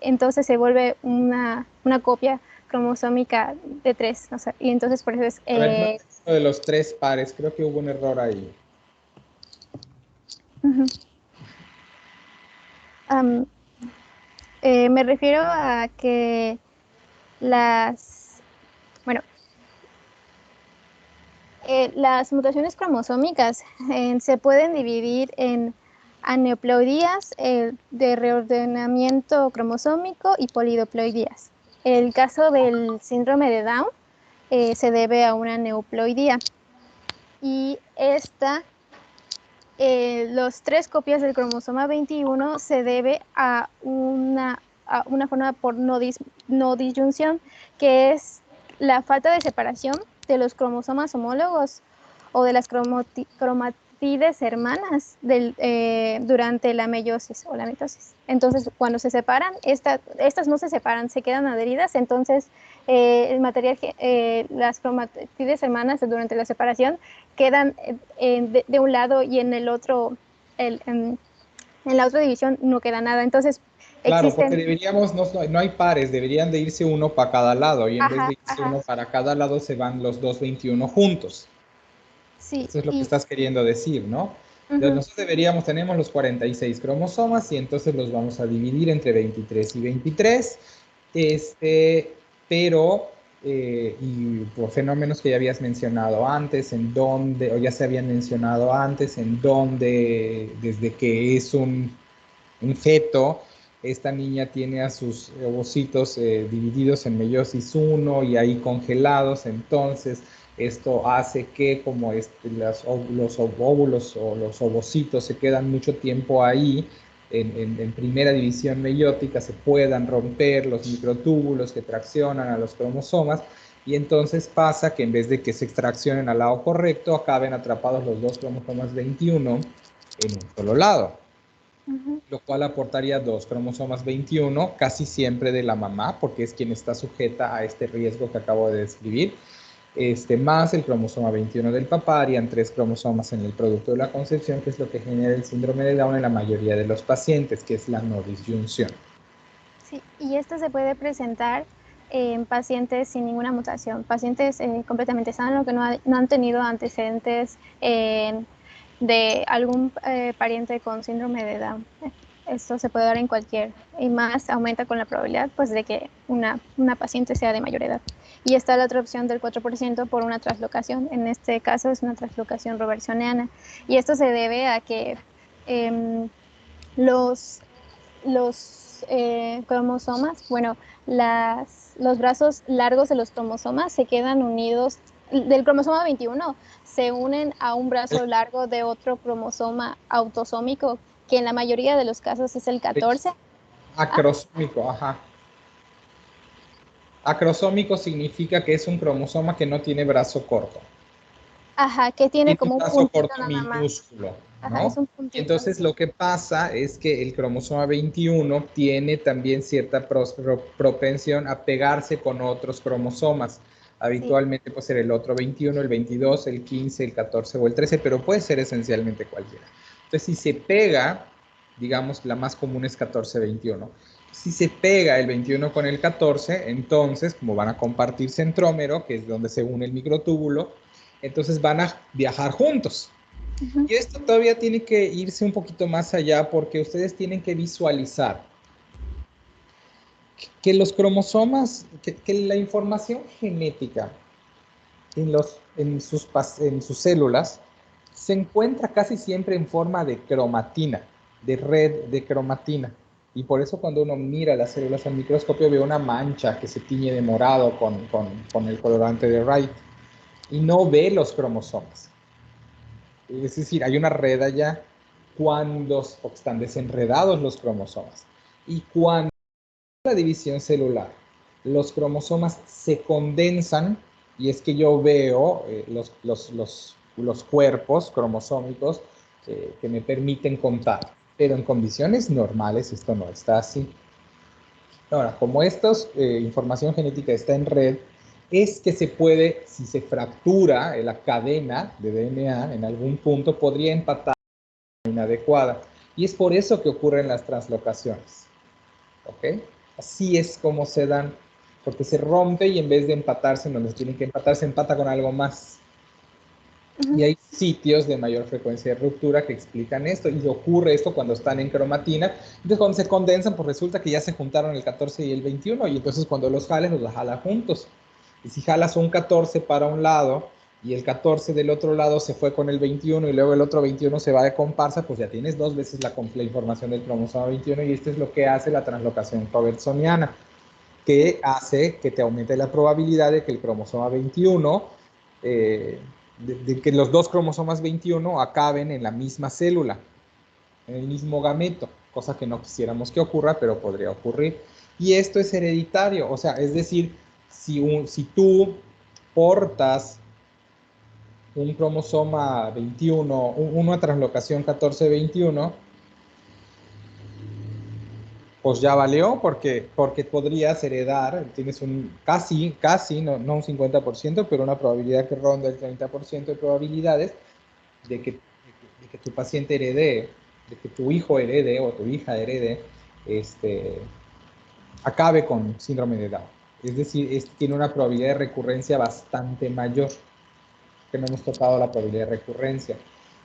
Speaker 3: entonces se vuelve una copia cromosómica de 3, o sea, y entonces por eso es...
Speaker 2: A ver, no, de los 3 pares, creo que hubo un error ahí.
Speaker 3: Me refiero a que bueno, las mutaciones cromosómicas se pueden dividir en aneuploidías de reordenamiento cromosómico y polidiploidías. El caso del síndrome de Down se debe a una aneuploidía. Y los 3 copias del cromosoma 21 se debe a una forma por no disyunción, que es la falta de separación de los cromosomas homólogos o de las cromatides hermanas durante la meiosis o la mitosis. Entonces, cuando se separan, estas no se separan, se quedan adheridas. Entonces, el material, las cromatides hermanas durante la separación quedan de un lado, y en el otro, en la otra división no queda nada. Entonces,
Speaker 2: Claro, porque deberíamos, no hay pares, deberían de irse uno para cada lado, y en vez de irse uno para cada lado se van los dos 21 juntos.
Speaker 3: Sí.
Speaker 2: Eso es lo que estás queriendo decir, ¿no? Entonces nosotros tenemos los 46 cromosomas, y entonces los vamos a dividir entre 23 y 23, pero, y por fenómenos que ya habías mencionado antes, o ya se habían mencionado antes, en donde desde que es un feto, esta niña tiene a sus ovocitos divididos en meiosis 1 y ahí congelados. Entonces esto hace que, como los óvulos o los ovocitos se quedan mucho tiempo ahí en primera división meiótica, se puedan romper los microtúbulos que traccionan a los cromosomas, y entonces pasa que en vez de que se extraccionen al lado correcto, acaben atrapados los dos cromosomas 21 en un solo lado. Lo cual aportaría 2 cromosomas 21, casi siempre de la mamá, porque es quien está sujeta a este riesgo que acabo de describir, más el cromosoma 21 del papá. Harían 3 cromosomas en el producto de la concepción, que es lo que genera el síndrome de Down en la mayoría de los pacientes, que es la no disyunción.
Speaker 3: Sí, y esto se puede presentar en pacientes sin ninguna mutación, pacientes completamente sanos, que no han tenido antecedentes de algún pariente con síndrome de Down. Esto se puede dar en cualquier, y más aumenta con la probabilidad, pues, de que una paciente sea de mayor edad. Y está la otra opción del 4% por una translocación. En este caso es una translocación robertsoniana, y esto se debe a que los cromosomas, bueno, los brazos largos de los cromosomas se quedan unidos, del cromosoma 21 se unen a un brazo largo de otro cromosoma autosómico, que en la mayoría de los casos es el 14.
Speaker 2: Acrosómico, ajá. Acrosómico significa que es un cromosoma que no tiene brazo corto.
Speaker 3: Ajá, que tiene como un
Speaker 2: brazo
Speaker 3: puntito
Speaker 2: corto
Speaker 3: nada más.
Speaker 2: minúsculo, ¿no?
Speaker 3: Ajá, es un puntito.
Speaker 2: Entonces lo que pasa es que el cromosoma 21 tiene también cierta propensión a pegarse con otros cromosomas. Habitualmente puede ser el otro 21, el 22, el 15, el 14 o el 13, pero puede ser esencialmente cualquiera. Entonces, si se pega, digamos, la más común es 14-21. Si se pega el 21 con el 14, entonces, como van a compartir centrómero, que es donde se une el microtúbulo, entonces van a viajar juntos. Y esto todavía tiene que irse un poquito más allá, porque ustedes tienen que visualizar que los cromosomas, que la información genética en sus células se encuentra casi siempre en forma de cromatina, de red de cromatina. Y por eso cuando uno mira las células al microscopio ve una mancha que se tiñe de morado con el colorante de Wright, y no ve los cromosomas. Es decir, hay una red allá cuando están desenredados los cromosomas. Y cuando la división celular, los cromosomas se condensan, y es que yo veo los cuerpos cromosómicos que me permiten contar. Pero en condiciones normales esto no está así. Ahora, como esta información genética está en red, es que se puede, si se fractura la cadena de DNA en algún punto, podría empatar de manera inadecuada. Y es por eso que ocurren las translocaciones. ¿Ok? Así es como se dan, porque se rompe, y en vez de empatarse, no les tienen que empatar, se empata con algo más.
Speaker 3: Ujú.
Speaker 2: Y hay sitios de mayor frecuencia de ruptura que explican esto, y ocurre esto cuando están en cromatina. Entonces cuando se condensan, pues resulta que ya se juntaron el 14 y el 21, y entonces cuando los jales, los jala juntos. Y si jalas un 14 para un lado y el 14 del otro lado se fue con el 21 y luego el otro 21 se va de comparsa, pues ya tienes dos veces la información del cromosoma 21, y esto es lo que hace la translocación robertsoniana, que hace que te aumente la probabilidad de que el cromosoma 21, de que los dos cromosomas 21 acaben en la misma célula, en el mismo gameto, cosa que no quisiéramos que ocurra, pero podría ocurrir. Y esto es hereditario, o sea, es decir, si tú portas un cromosoma 21, una translocación 14-21, pues ya valió, porque podrías heredar, tienes un casi, no un 50%, pero una probabilidad que ronda el 30% de probabilidades de que tu paciente herede, de que tu hijo herede o tu hija herede, acabe con síndrome de Down. Es decir, tiene una probabilidad de recurrencia bastante mayor, que no hemos tocado la probabilidad de recurrencia.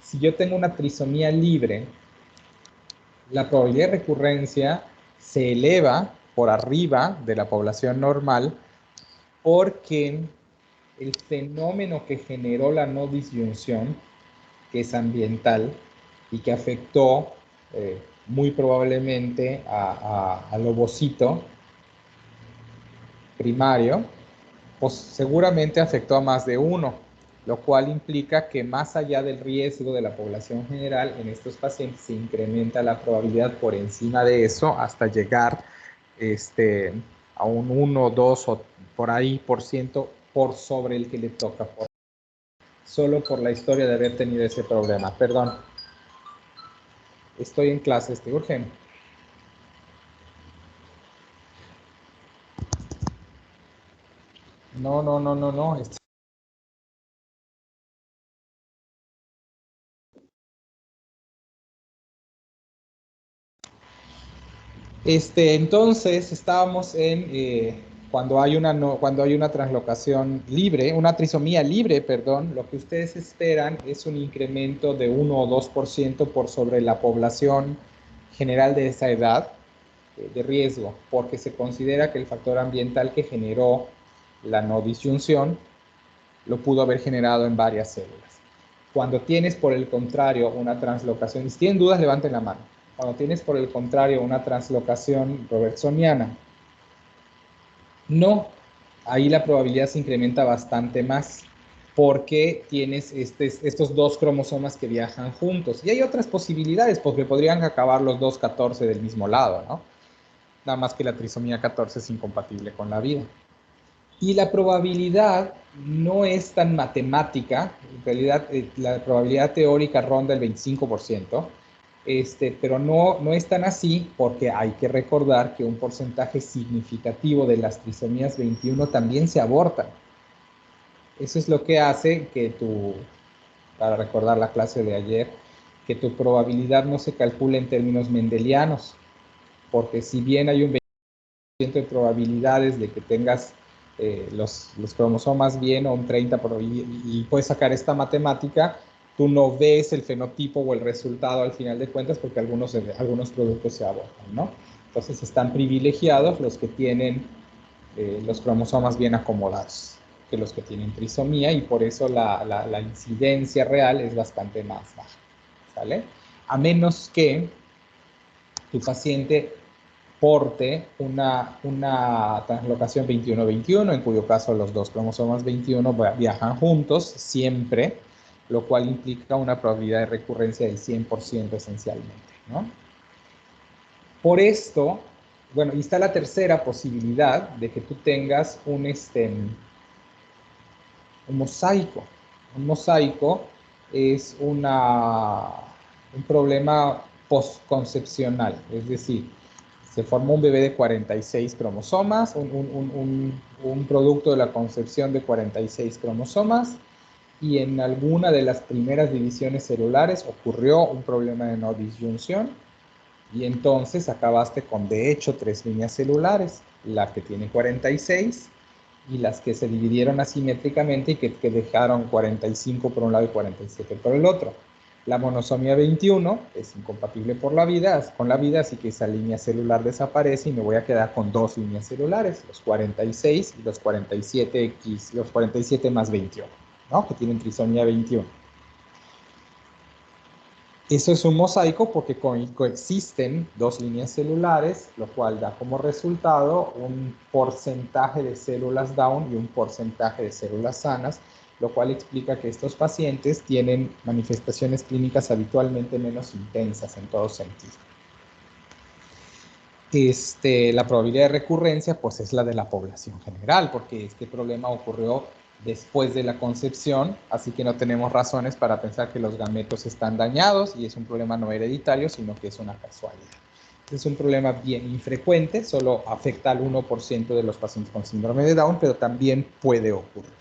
Speaker 2: Si yo tengo una trisomía libre, la probabilidad de recurrencia se eleva por arriba de la población normal, porque el fenómeno que generó la no disyunción, que es ambiental y que afectó muy probablemente al ovocito primario, pues seguramente afectó a más de uno, lo cual implica que más allá del riesgo de la población general, en estos pacientes se incrementa la probabilidad por encima de eso hasta llegar a un 1, 2 o por ahí por ciento por sobre el que le toca, solo por la historia de haber tenido ese problema. Perdón, estoy en clases, ¿te urgen? No. Entonces estábamos en cuando hay una translocación libre, una trisomía libre, perdón, lo que ustedes esperan es un incremento de 1 o 2% por sobre la población general de esa edad de riesgo, porque se considera que el factor ambiental que generó la no disyunción lo pudo haber generado en varias células. Cuando tienes, por el contrario, una translocación, y si tienen dudas, levanten la mano. Cuando tienes, por el contrario, una translocación robertsoniana, no, ahí la probabilidad se incrementa bastante más, porque tienes estos dos cromosomas que viajan juntos. Y hay otras posibilidades, porque podrían acabar los dos 14 del mismo lado, ¿no? Nada más que la trisomía 14 es incompatible con la vida. Y la probabilidad no es tan matemática, en realidad la probabilidad teórica ronda el 25%, pero no es tan así, porque hay que recordar que un porcentaje significativo de las trisomías 21 también se abortan. Eso es lo que hace que para recordar la clase de ayer, que tu probabilidad no se calcule en términos mendelianos, porque si bien hay un 20% de probabilidades de que tengas los cromosomas bien, o un 30%, y puedes sacar esta matemática, tú no ves el fenotipo o el resultado al final de cuentas, porque algunos productos se abortan, ¿no? Entonces están privilegiados los que tienen los cromosomas bien acomodados que los que tienen trisomía, y por eso la incidencia real es bastante más baja, ¿sale? A menos que tu paciente porte una translocación 21-21, en cuyo caso los dos cromosomas 21 viajan juntos siempre, lo cual implica una probabilidad de recurrencia del 100% esencialmente, ¿no? Por esto, bueno, y está la tercera posibilidad de que tú tengas un mosaico. Un mosaico es un problema postconcepcional, es decir, se formó un bebé de 46 cromosomas, un producto de la concepción de 46 cromosomas, y en alguna de las primeras divisiones celulares ocurrió un problema de no disyunción, y entonces acabaste con, de hecho, 3 líneas celulares, la que tiene 46 y las que se dividieron asimétricamente y que dejaron 45 por un lado y 47 por el otro. La monosomía 21 es incompatible con la vida, así que esa línea celular desaparece y me voy a quedar con dos líneas celulares, los 46 y los 47X, los 47 más 21, ¿no? Que tienen trisomía 21. Eso es un mosaico porque coexisten dos líneas celulares, lo cual da como resultado un porcentaje de células Down y un porcentaje de células sanas, lo cual explica que estos pacientes tienen manifestaciones clínicas habitualmente menos intensas en todo sentido. La probabilidad de recurrencia pues es la de la población general, porque este problema ocurrió después de la concepción, así que no tenemos razones para pensar que los gametos están dañados y es un problema no hereditario, sino que es una casualidad. Es un problema bien infrecuente, solo afecta al 1% de los pacientes con síndrome de Down, pero también puede ocurrir.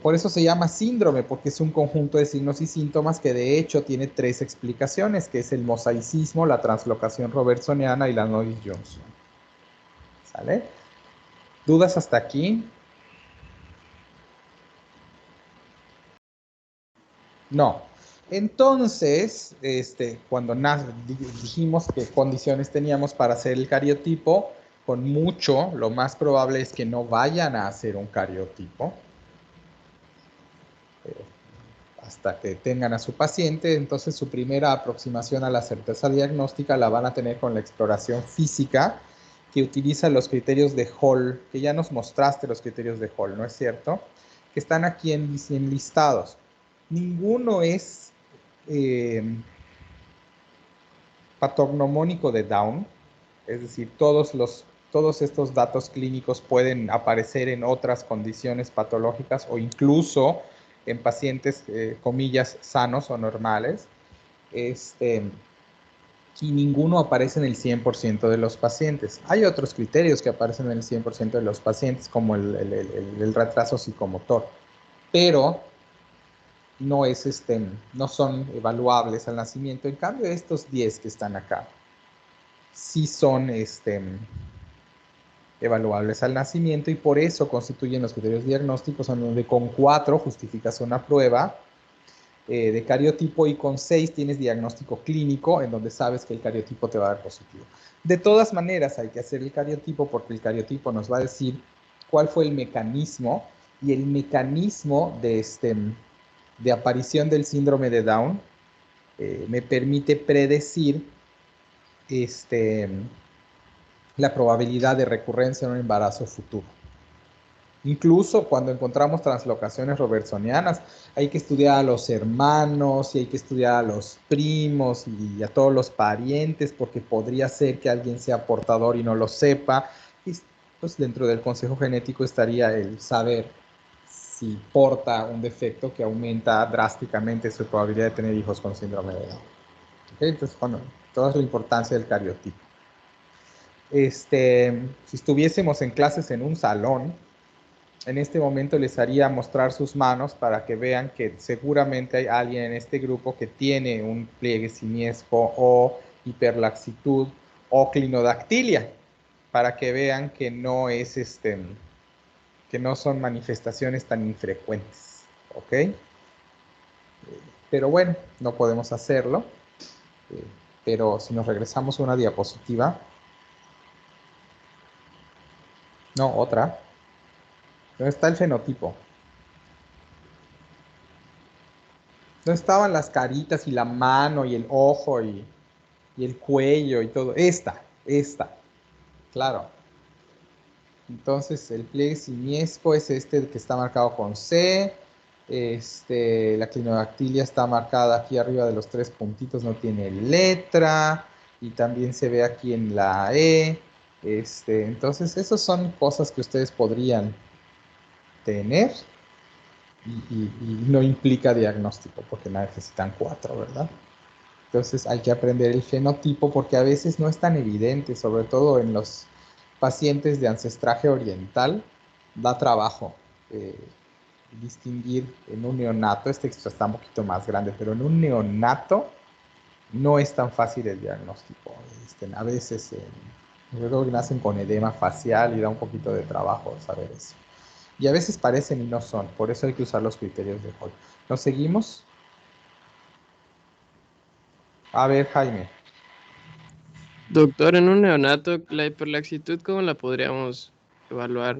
Speaker 2: Por eso se llama síndrome, porque es un conjunto de signos y síntomas que de hecho tiene tres explicaciones, que es el mosaicismo, la translocación robertsoniana y la Norris-Johnson. ¿Sale? ¿Dudas hasta aquí? No. Entonces, cuando dijimos qué condiciones teníamos para hacer el cariotipo, con mucho, lo más probable es que no vayan a hacer un cariotipo hasta que tengan a su paciente. Entonces, su primera aproximación a la certeza diagnóstica la van a tener con la exploración física, que utiliza los criterios de Hall, que ya nos mostraste los criterios de Hall, ¿no es cierto? Que están aquí enlistados. Ninguno es patognomónico de Down, es decir, todos estos datos clínicos pueden aparecer en otras condiciones patológicas o incluso en pacientes, comillas, sanos o normales, y ninguno aparece en el 100% de los pacientes. Hay otros criterios que aparecen en el 100% de los pacientes, como el retraso psicomotor, pero no son evaluables al nacimiento. En cambio, estos 10 que están acá sí son evaluables al nacimiento y por eso constituyen los criterios diagnósticos, en donde con 4 justificas una prueba de cariotipo y con 6 tienes diagnóstico clínico, en donde sabes que el cariotipo te va a dar positivo. De todas maneras, hay que hacer el cariotipo porque el cariotipo nos va a decir cuál fue el mecanismo, y el mecanismo de aparición del síndrome de Down me permite predecir la probabilidad de recurrencia en un embarazo futuro. Incluso cuando encontramos translocaciones robertsonianas, hay que estudiar a los hermanos y hay que estudiar a los primos y a todos los parientes, porque podría ser que alguien sea portador y no lo sepa. Y pues dentro del consejo genético estaría el saber si porta un defecto que aumenta drásticamente su probabilidad de tener hijos con síndrome de Down. ¿Okay? Entonces, bueno, toda es la importancia del cariotipo. Si estuviésemos en clases en un salón, en este momento les haría mostrar sus manos para que vean que seguramente hay alguien en este grupo que tiene un pliegue simiesco o hiperlaxitud o clinodactilia, para que vean que no es que no son manifestaciones tan infrecuentes, ¿ok? Pero bueno, no podemos hacerlo. Pero si nos regresamos a una diapositiva, no, otra. ¿Dónde está el fenotipo? ¿Dónde estaban las caritas y la mano y el ojo y el cuello y todo? Esta, claro. Entonces el pliegue simiesco es el que está marcado con C. La clinodactilia está marcada aquí arriba de los 3 puntitos, no tiene letra. Y también se ve aquí en la E. Entonces esas son cosas que ustedes podrían tener y no implica diagnóstico porque necesitan 4, ¿verdad? Entonces hay que aprender el fenotipo porque a veces no es tan evidente, sobre todo en los pacientes de ancestraje oriental, da trabajo distinguir en un neonato. Este está un poquito más grande, pero en un neonato no es tan fácil el diagnóstico. A veces Yo creo que nacen con edema facial y da un poquito de trabajo saber eso. Y a veces parecen y no son, por eso hay que usar los criterios de Hall. ¿Nos seguimos? A ver, Jaime.
Speaker 6: Doctor, en un neonato, la hiperlaxitud, ¿cómo la podríamos evaluar?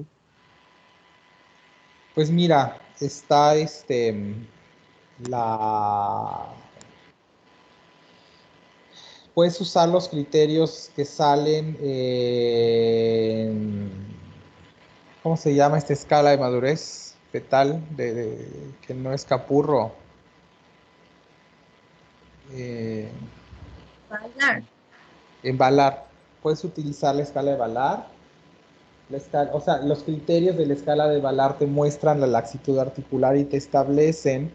Speaker 2: Pues mira, está la... Puedes usar los criterios que salen en... ¿Cómo se llama esta escala de madurez fetal? Que no es Capurro. Eh,
Speaker 3: Bailar.
Speaker 2: en Valar. Puedes utilizar la escala de Valar. O sea, los criterios de la escala de Valar te muestran la laxitud articular y te establecen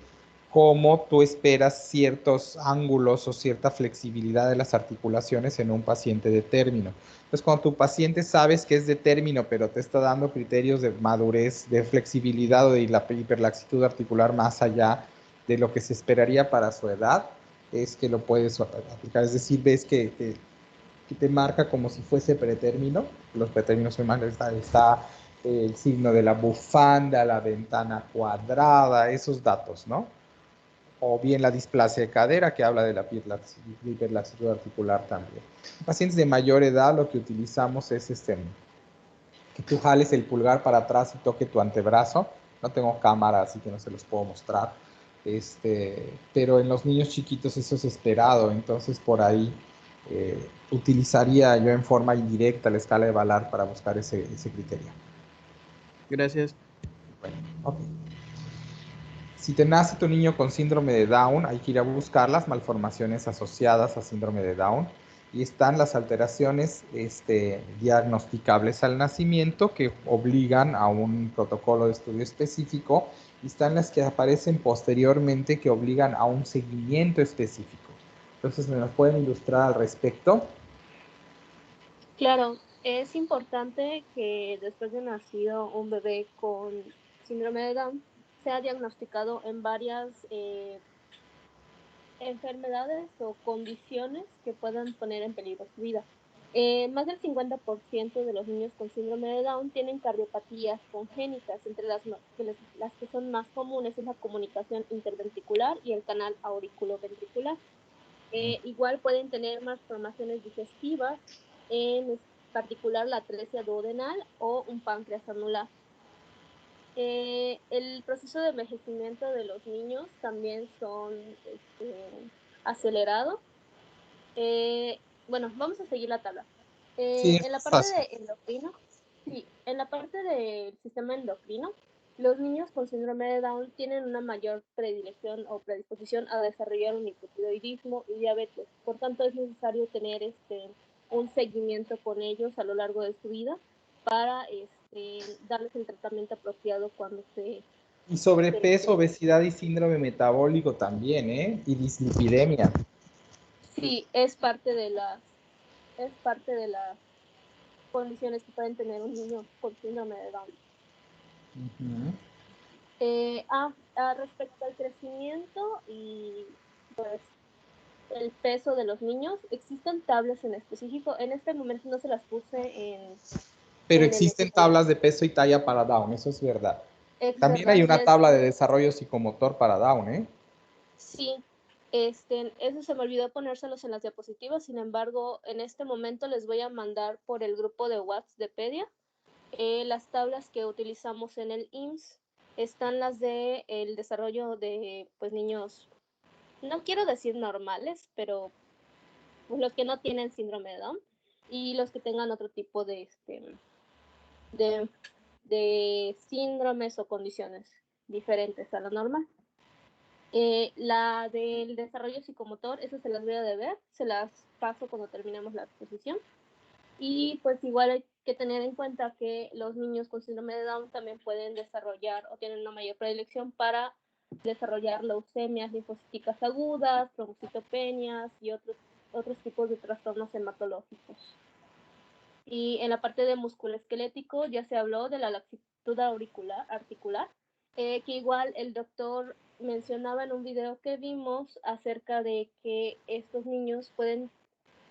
Speaker 2: cómo tú esperas ciertos ángulos o cierta flexibilidad de las articulaciones en un paciente de término. Entonces, cuando tu paciente sabes que es de término, pero te está dando criterios de madurez, de flexibilidad o de la hiperlaxitud articular más allá de lo que se esperaría para su edad, es que lo puedes aplicar. Es decir, ves que te marca como si fuese pretérmino. Los pretérminos son más, está el signo de la bufanda, la ventana cuadrada, esos datos, ¿no? O bien la displasia de cadera, que habla de la hiperlaxitud articular también. En pacientes de mayor edad, lo que utilizamos es que tú jales el pulgar para atrás y toque tu antebrazo. No tengo cámara, así que no se los puedo mostrar. Pero en los niños chiquitos eso es esperado, entonces por ahí utilizaría yo en forma indirecta la escala de Valar para buscar ese criterio.
Speaker 6: Gracias.
Speaker 2: Bueno, ok. Si te nace tu niño con síndrome de Down, hay que ir a buscar las malformaciones asociadas a síndrome de Down y están las alteraciones diagnosticables al nacimiento que obligan a un protocolo de estudio específico y están las que aparecen posteriormente que obligan a un seguimiento específico. Entonces, ¿me nos pueden ilustrar al respecto?
Speaker 1: Claro, es importante que después de nacido un bebé con síndrome de Down sea diagnosticado en varias enfermedades o condiciones que puedan poner en peligro su vida. Más del 50% de los niños con síndrome de Down tienen cardiopatías congénitas, entre las que son más comunes es la comunicación interventricular y el canal auriculoventricular. Igual pueden tener malformaciones digestivas, en particular la atresia duodenal o un páncreas anular. El proceso de envejecimiento de los niños también son acelerado. Bueno, vamos a seguir la tabla.
Speaker 2: Sí, es
Speaker 1: En la parte
Speaker 2: fácil.
Speaker 1: de endocrino, sí, en la parte del sistema endocrino, los niños con síndrome de Down tienen una mayor predilección o predisposición a desarrollar un hipotiroidismo y diabetes. Por tanto, es necesario tener un seguimiento con ellos a lo largo de su vida para darles el tratamiento apropiado cuando
Speaker 2: Y
Speaker 1: se
Speaker 2: sobrepeso,
Speaker 1: requiere.
Speaker 2: obesidad y síndrome metabólico también, ¿eh? Y dislipidemia.
Speaker 1: Sí, es parte de las condiciones que pueden tener un niño con síndrome de Down.
Speaker 2: Ujú.
Speaker 1: Respecto al crecimiento y pues el peso de los niños, existen tablas en específico. En este momento no se las puse
Speaker 2: Pero
Speaker 1: en el
Speaker 2: existen
Speaker 1: slide.
Speaker 2: tablas de peso y talla para Down, eso es verdad.
Speaker 1: Es
Speaker 2: También hay
Speaker 1: verdad,
Speaker 2: una tabla de desarrollo psicomotor para Down, ¿eh?
Speaker 1: sí, eso se me olvidó ponérselos en las diapositivas. Sin embargo, en este momento les voy a mandar por el grupo de WhatsApp de Pedia las tablas que utilizamos en el IMSS. Están las de el desarrollo de pues niños, no quiero decir normales, pero pues, los que no tienen síndrome de Down y los que tengan otro tipo de, de síndromes o condiciones diferentes a la normal. La del desarrollo psicomotor, eso se las voy a deber, se las paso cuando terminemos la exposición. Y pues igual hay que tener en cuenta que los niños con síndrome de Down también pueden desarrollar o tienen una mayor predilección para desarrollar leucemias linfocíticas agudas, trombocitopenias y otros tipos de trastornos hematológicos. Y en la parte de músculo esquelético ya se habló de la laxitud articular, que igual el doctor mencionaba en un video que vimos acerca de que estos niños pueden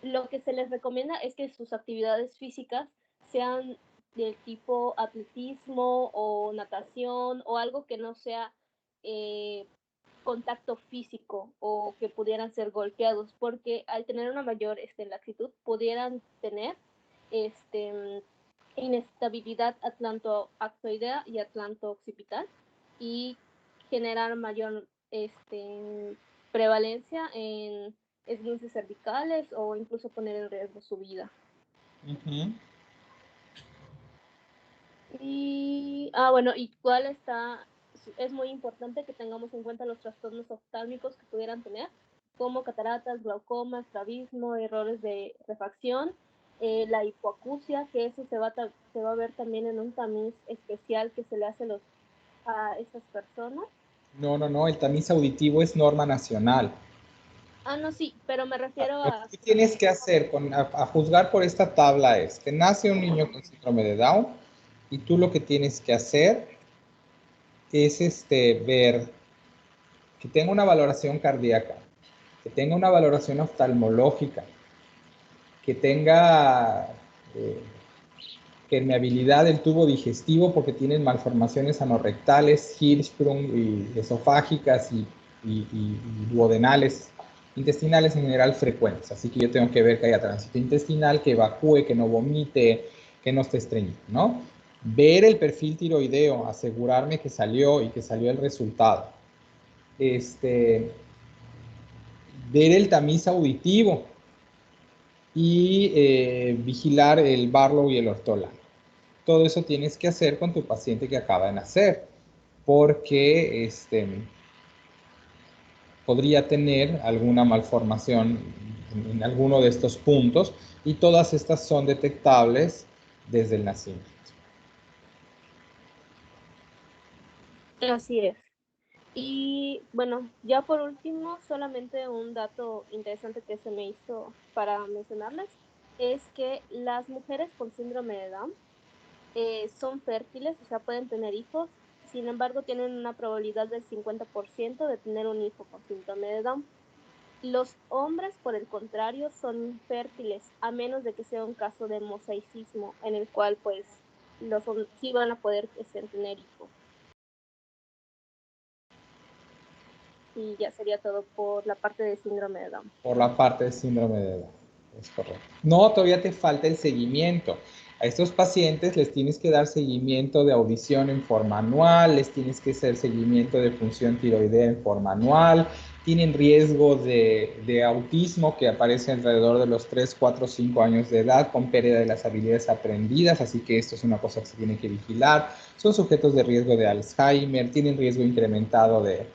Speaker 1: lo que se les recomienda es que sus actividades físicas sean del tipo atletismo o natación o algo que no sea contacto físico o que pudieran ser golpeados, porque al tener una mayor laxitud pudieran tener este, inestabilidad atlantoactoidea y atlanto-occipital y generar mayor prevalencia en esguinces cervicales o incluso poner en riesgo su vida.
Speaker 2: Ujú.
Speaker 1: Y, bueno, y cuál está, es muy importante que tengamos en cuenta los trastornos oftálmicos que pudieran tener, como cataratas, glaucoma, estrabismo, errores de refracción, la hipoacusia, que eso se va a ver también en un tamiz especial que se le hace a estas personas.
Speaker 2: No, el tamiz auditivo es norma nacional.
Speaker 1: No, sí, pero me refiero
Speaker 2: Lo
Speaker 1: a...
Speaker 2: que tienes que hacer, a juzgar por esta tabla, es que nace un niño con síndrome de Down y tú lo que tienes que hacer es ver que tenga una valoración cardíaca, que tenga una valoración oftalmológica, que tenga permeabilidad del tubo digestivo porque tienen malformaciones anorrectales, Hirschsprung y esofágicas y duodenales, intestinales en general frecuentes. Así que yo tengo que ver que haya tránsito intestinal, que evacúe, que no vomite, que no esté estreñido, ¿no? Ver el perfil tiroideo, asegurarme que salió y que salió el resultado. Ver el tamiz auditivo y vigilar el Barlow y el ortolan. Todo eso tienes que hacer con tu paciente que acaba de nacer, porque podría tener alguna malformación en alguno de estos puntos y todas estas son detectables desde el nacimiento.
Speaker 1: Así es. Y bueno, ya por último, solamente un dato interesante que se me hizo para mencionarles es que las mujeres con síndrome de Down son fértiles, o sea, pueden tener hijos, sin embargo, tienen una probabilidad del 50% de tener un hijo con síndrome de Down. Los hombres, por el contrario, son infértiles, a menos de que sea un caso de mosaicismo, en el cual, pues, sí van a poder tener hijos. Y ya sería todo por la parte de síndrome de Down.
Speaker 2: Por la parte de síndrome de Down, es correcto. No, todavía te falta el seguimiento. A estos pacientes les tienes que dar seguimiento de audición en forma anual, les tienes que hacer seguimiento de función tiroidea en forma anual, tienen riesgo de autismo que aparece alrededor de los 3, 4, 5 años de edad con pérdida de las habilidades aprendidas, así que esto es una cosa que se tiene que vigilar. Son sujetos de riesgo de Alzheimer, tienen riesgo incrementado de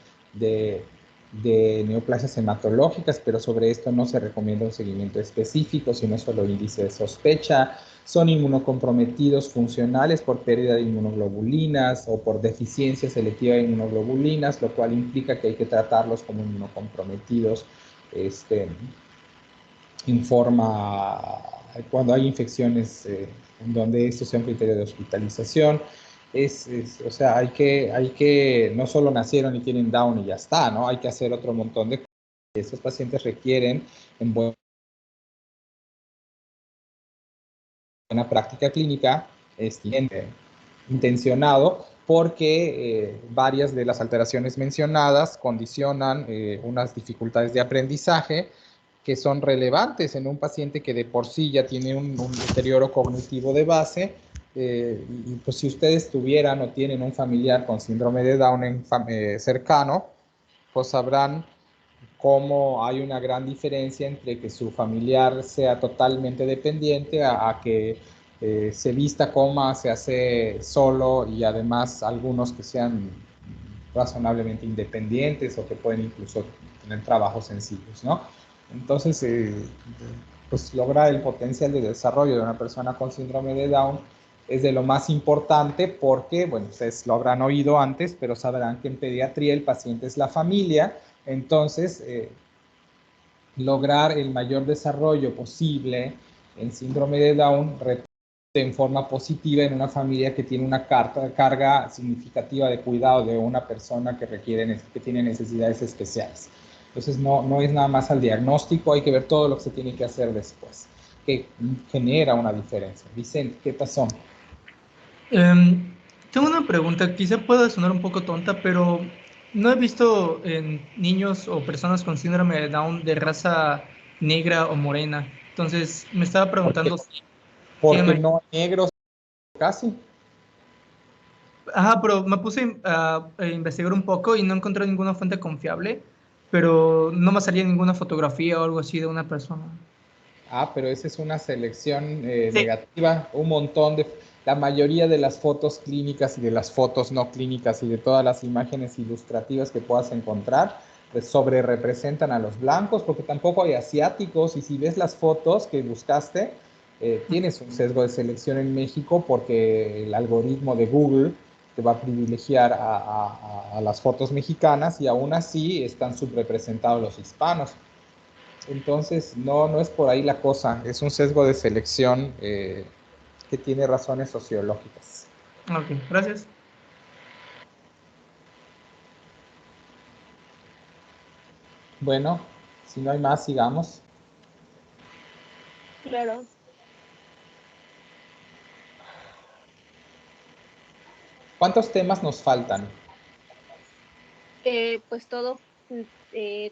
Speaker 2: neoplasias hematológicas, pero sobre esto no se recomienda un seguimiento específico, sino solo índice de sospecha. Son inmunocomprometidos funcionales por pérdida de inmunoglobulinas o por deficiencia selectiva de inmunoglobulinas, lo cual implica que hay que tratarlos como inmunocomprometidos en forma, cuando hay infecciones en donde esto sea un criterio de hospitalización. O sea, hay que, no solo nacieron y tienen Down y ya está, ¿no? Hay que hacer otro montón de cosas. Estos pacientes requieren en buena práctica clínica intencionado porque varias de las alteraciones mencionadas condicionan unas dificultades de aprendizaje que son relevantes en un paciente que de por sí ya tiene un deterioro cognitivo de base. Y pues si ustedes tuvieran o tienen un familiar con síndrome de Down cercano, pues sabrán cómo hay una gran diferencia entre que su familiar sea totalmente dependiente a que se vista, coma, se hace solo y además algunos que sean razonablemente independientes o que pueden incluso tener trabajos sencillos, ¿no? Entonces, pues lograr el potencial de desarrollo de una persona con síndrome de Down es de lo más importante porque, bueno, ustedes lo habrán oído antes, pero sabrán que en pediatría el paciente es la familia, entonces lograr el mayor desarrollo posible en síndrome de Down en forma positiva en una familia que tiene una carga significativa de cuidado de una persona que tiene necesidades especiales. Entonces no es nada más al diagnóstico, hay que ver todo lo que se tiene que hacer después, que genera una diferencia. Vicente, ¿qué pasó?
Speaker 5: Tengo una pregunta, quizá pueda sonar un poco tonta, pero no he visto en niños o personas con síndrome de Down de raza negra o morena. Entonces, me estaba preguntando si
Speaker 2: Porque
Speaker 5: tiene...
Speaker 2: no negros casi.
Speaker 5: Ajá, pero me puse a investigar un poco y no encontré ninguna fuente confiable, pero no me salía ninguna fotografía o algo así de una persona.
Speaker 2: Ah, pero esa es una selección
Speaker 5: Sí.
Speaker 2: negativa, un montón de, la mayoría de las fotos clínicas y de las fotos no clínicas y de todas las imágenes ilustrativas que puedas encontrar, pues sobre representan a los blancos, porque tampoco hay asiáticos, y si ves las fotos que buscaste, tienes un sesgo de selección en México porque el algoritmo de Google te va a privilegiar a las fotos mexicanas y aún así están subrepresentados los hispanos. Entonces, no es por ahí la cosa, es un sesgo de selección que tiene razones sociológicas.
Speaker 5: Ok, gracias.
Speaker 2: Bueno, si no hay más, sigamos.
Speaker 1: Claro.
Speaker 2: ¿Cuántos temas nos faltan?
Speaker 1: Pues todo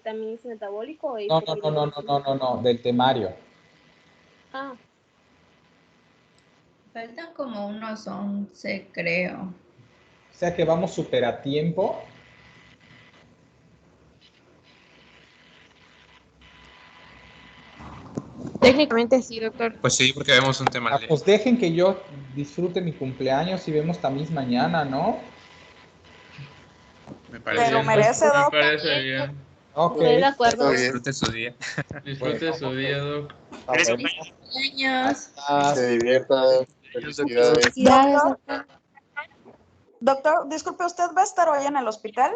Speaker 1: también es metabólico o
Speaker 2: No, del temario.
Speaker 1: Ah,
Speaker 7: Faltan como unos 11, creo.
Speaker 2: O sea que vamos súper a tiempo.
Speaker 8: Técnicamente sí, doctor.
Speaker 9: Pues sí, porque vemos un tema al día.
Speaker 2: Pues dejen que yo disfrute mi cumpleaños y vemos también mañana, ¿no?
Speaker 9: Me parece
Speaker 10: Lo
Speaker 9: bien.
Speaker 10: merece,
Speaker 6: Me
Speaker 10: Doc.
Speaker 6: parece bien.
Speaker 2: Ok.
Speaker 1: estoy de acuerdo.
Speaker 9: Disfrute su día.
Speaker 6: Disfrute su día, Doc.
Speaker 2: Está bueno.
Speaker 7: Años.
Speaker 11: Se divierta. Felicidades.
Speaker 7: Felicidades,
Speaker 10: Doctor,
Speaker 7: doctor.
Speaker 10: doctor, disculpe, ¿usted va a estar hoy en el hospital?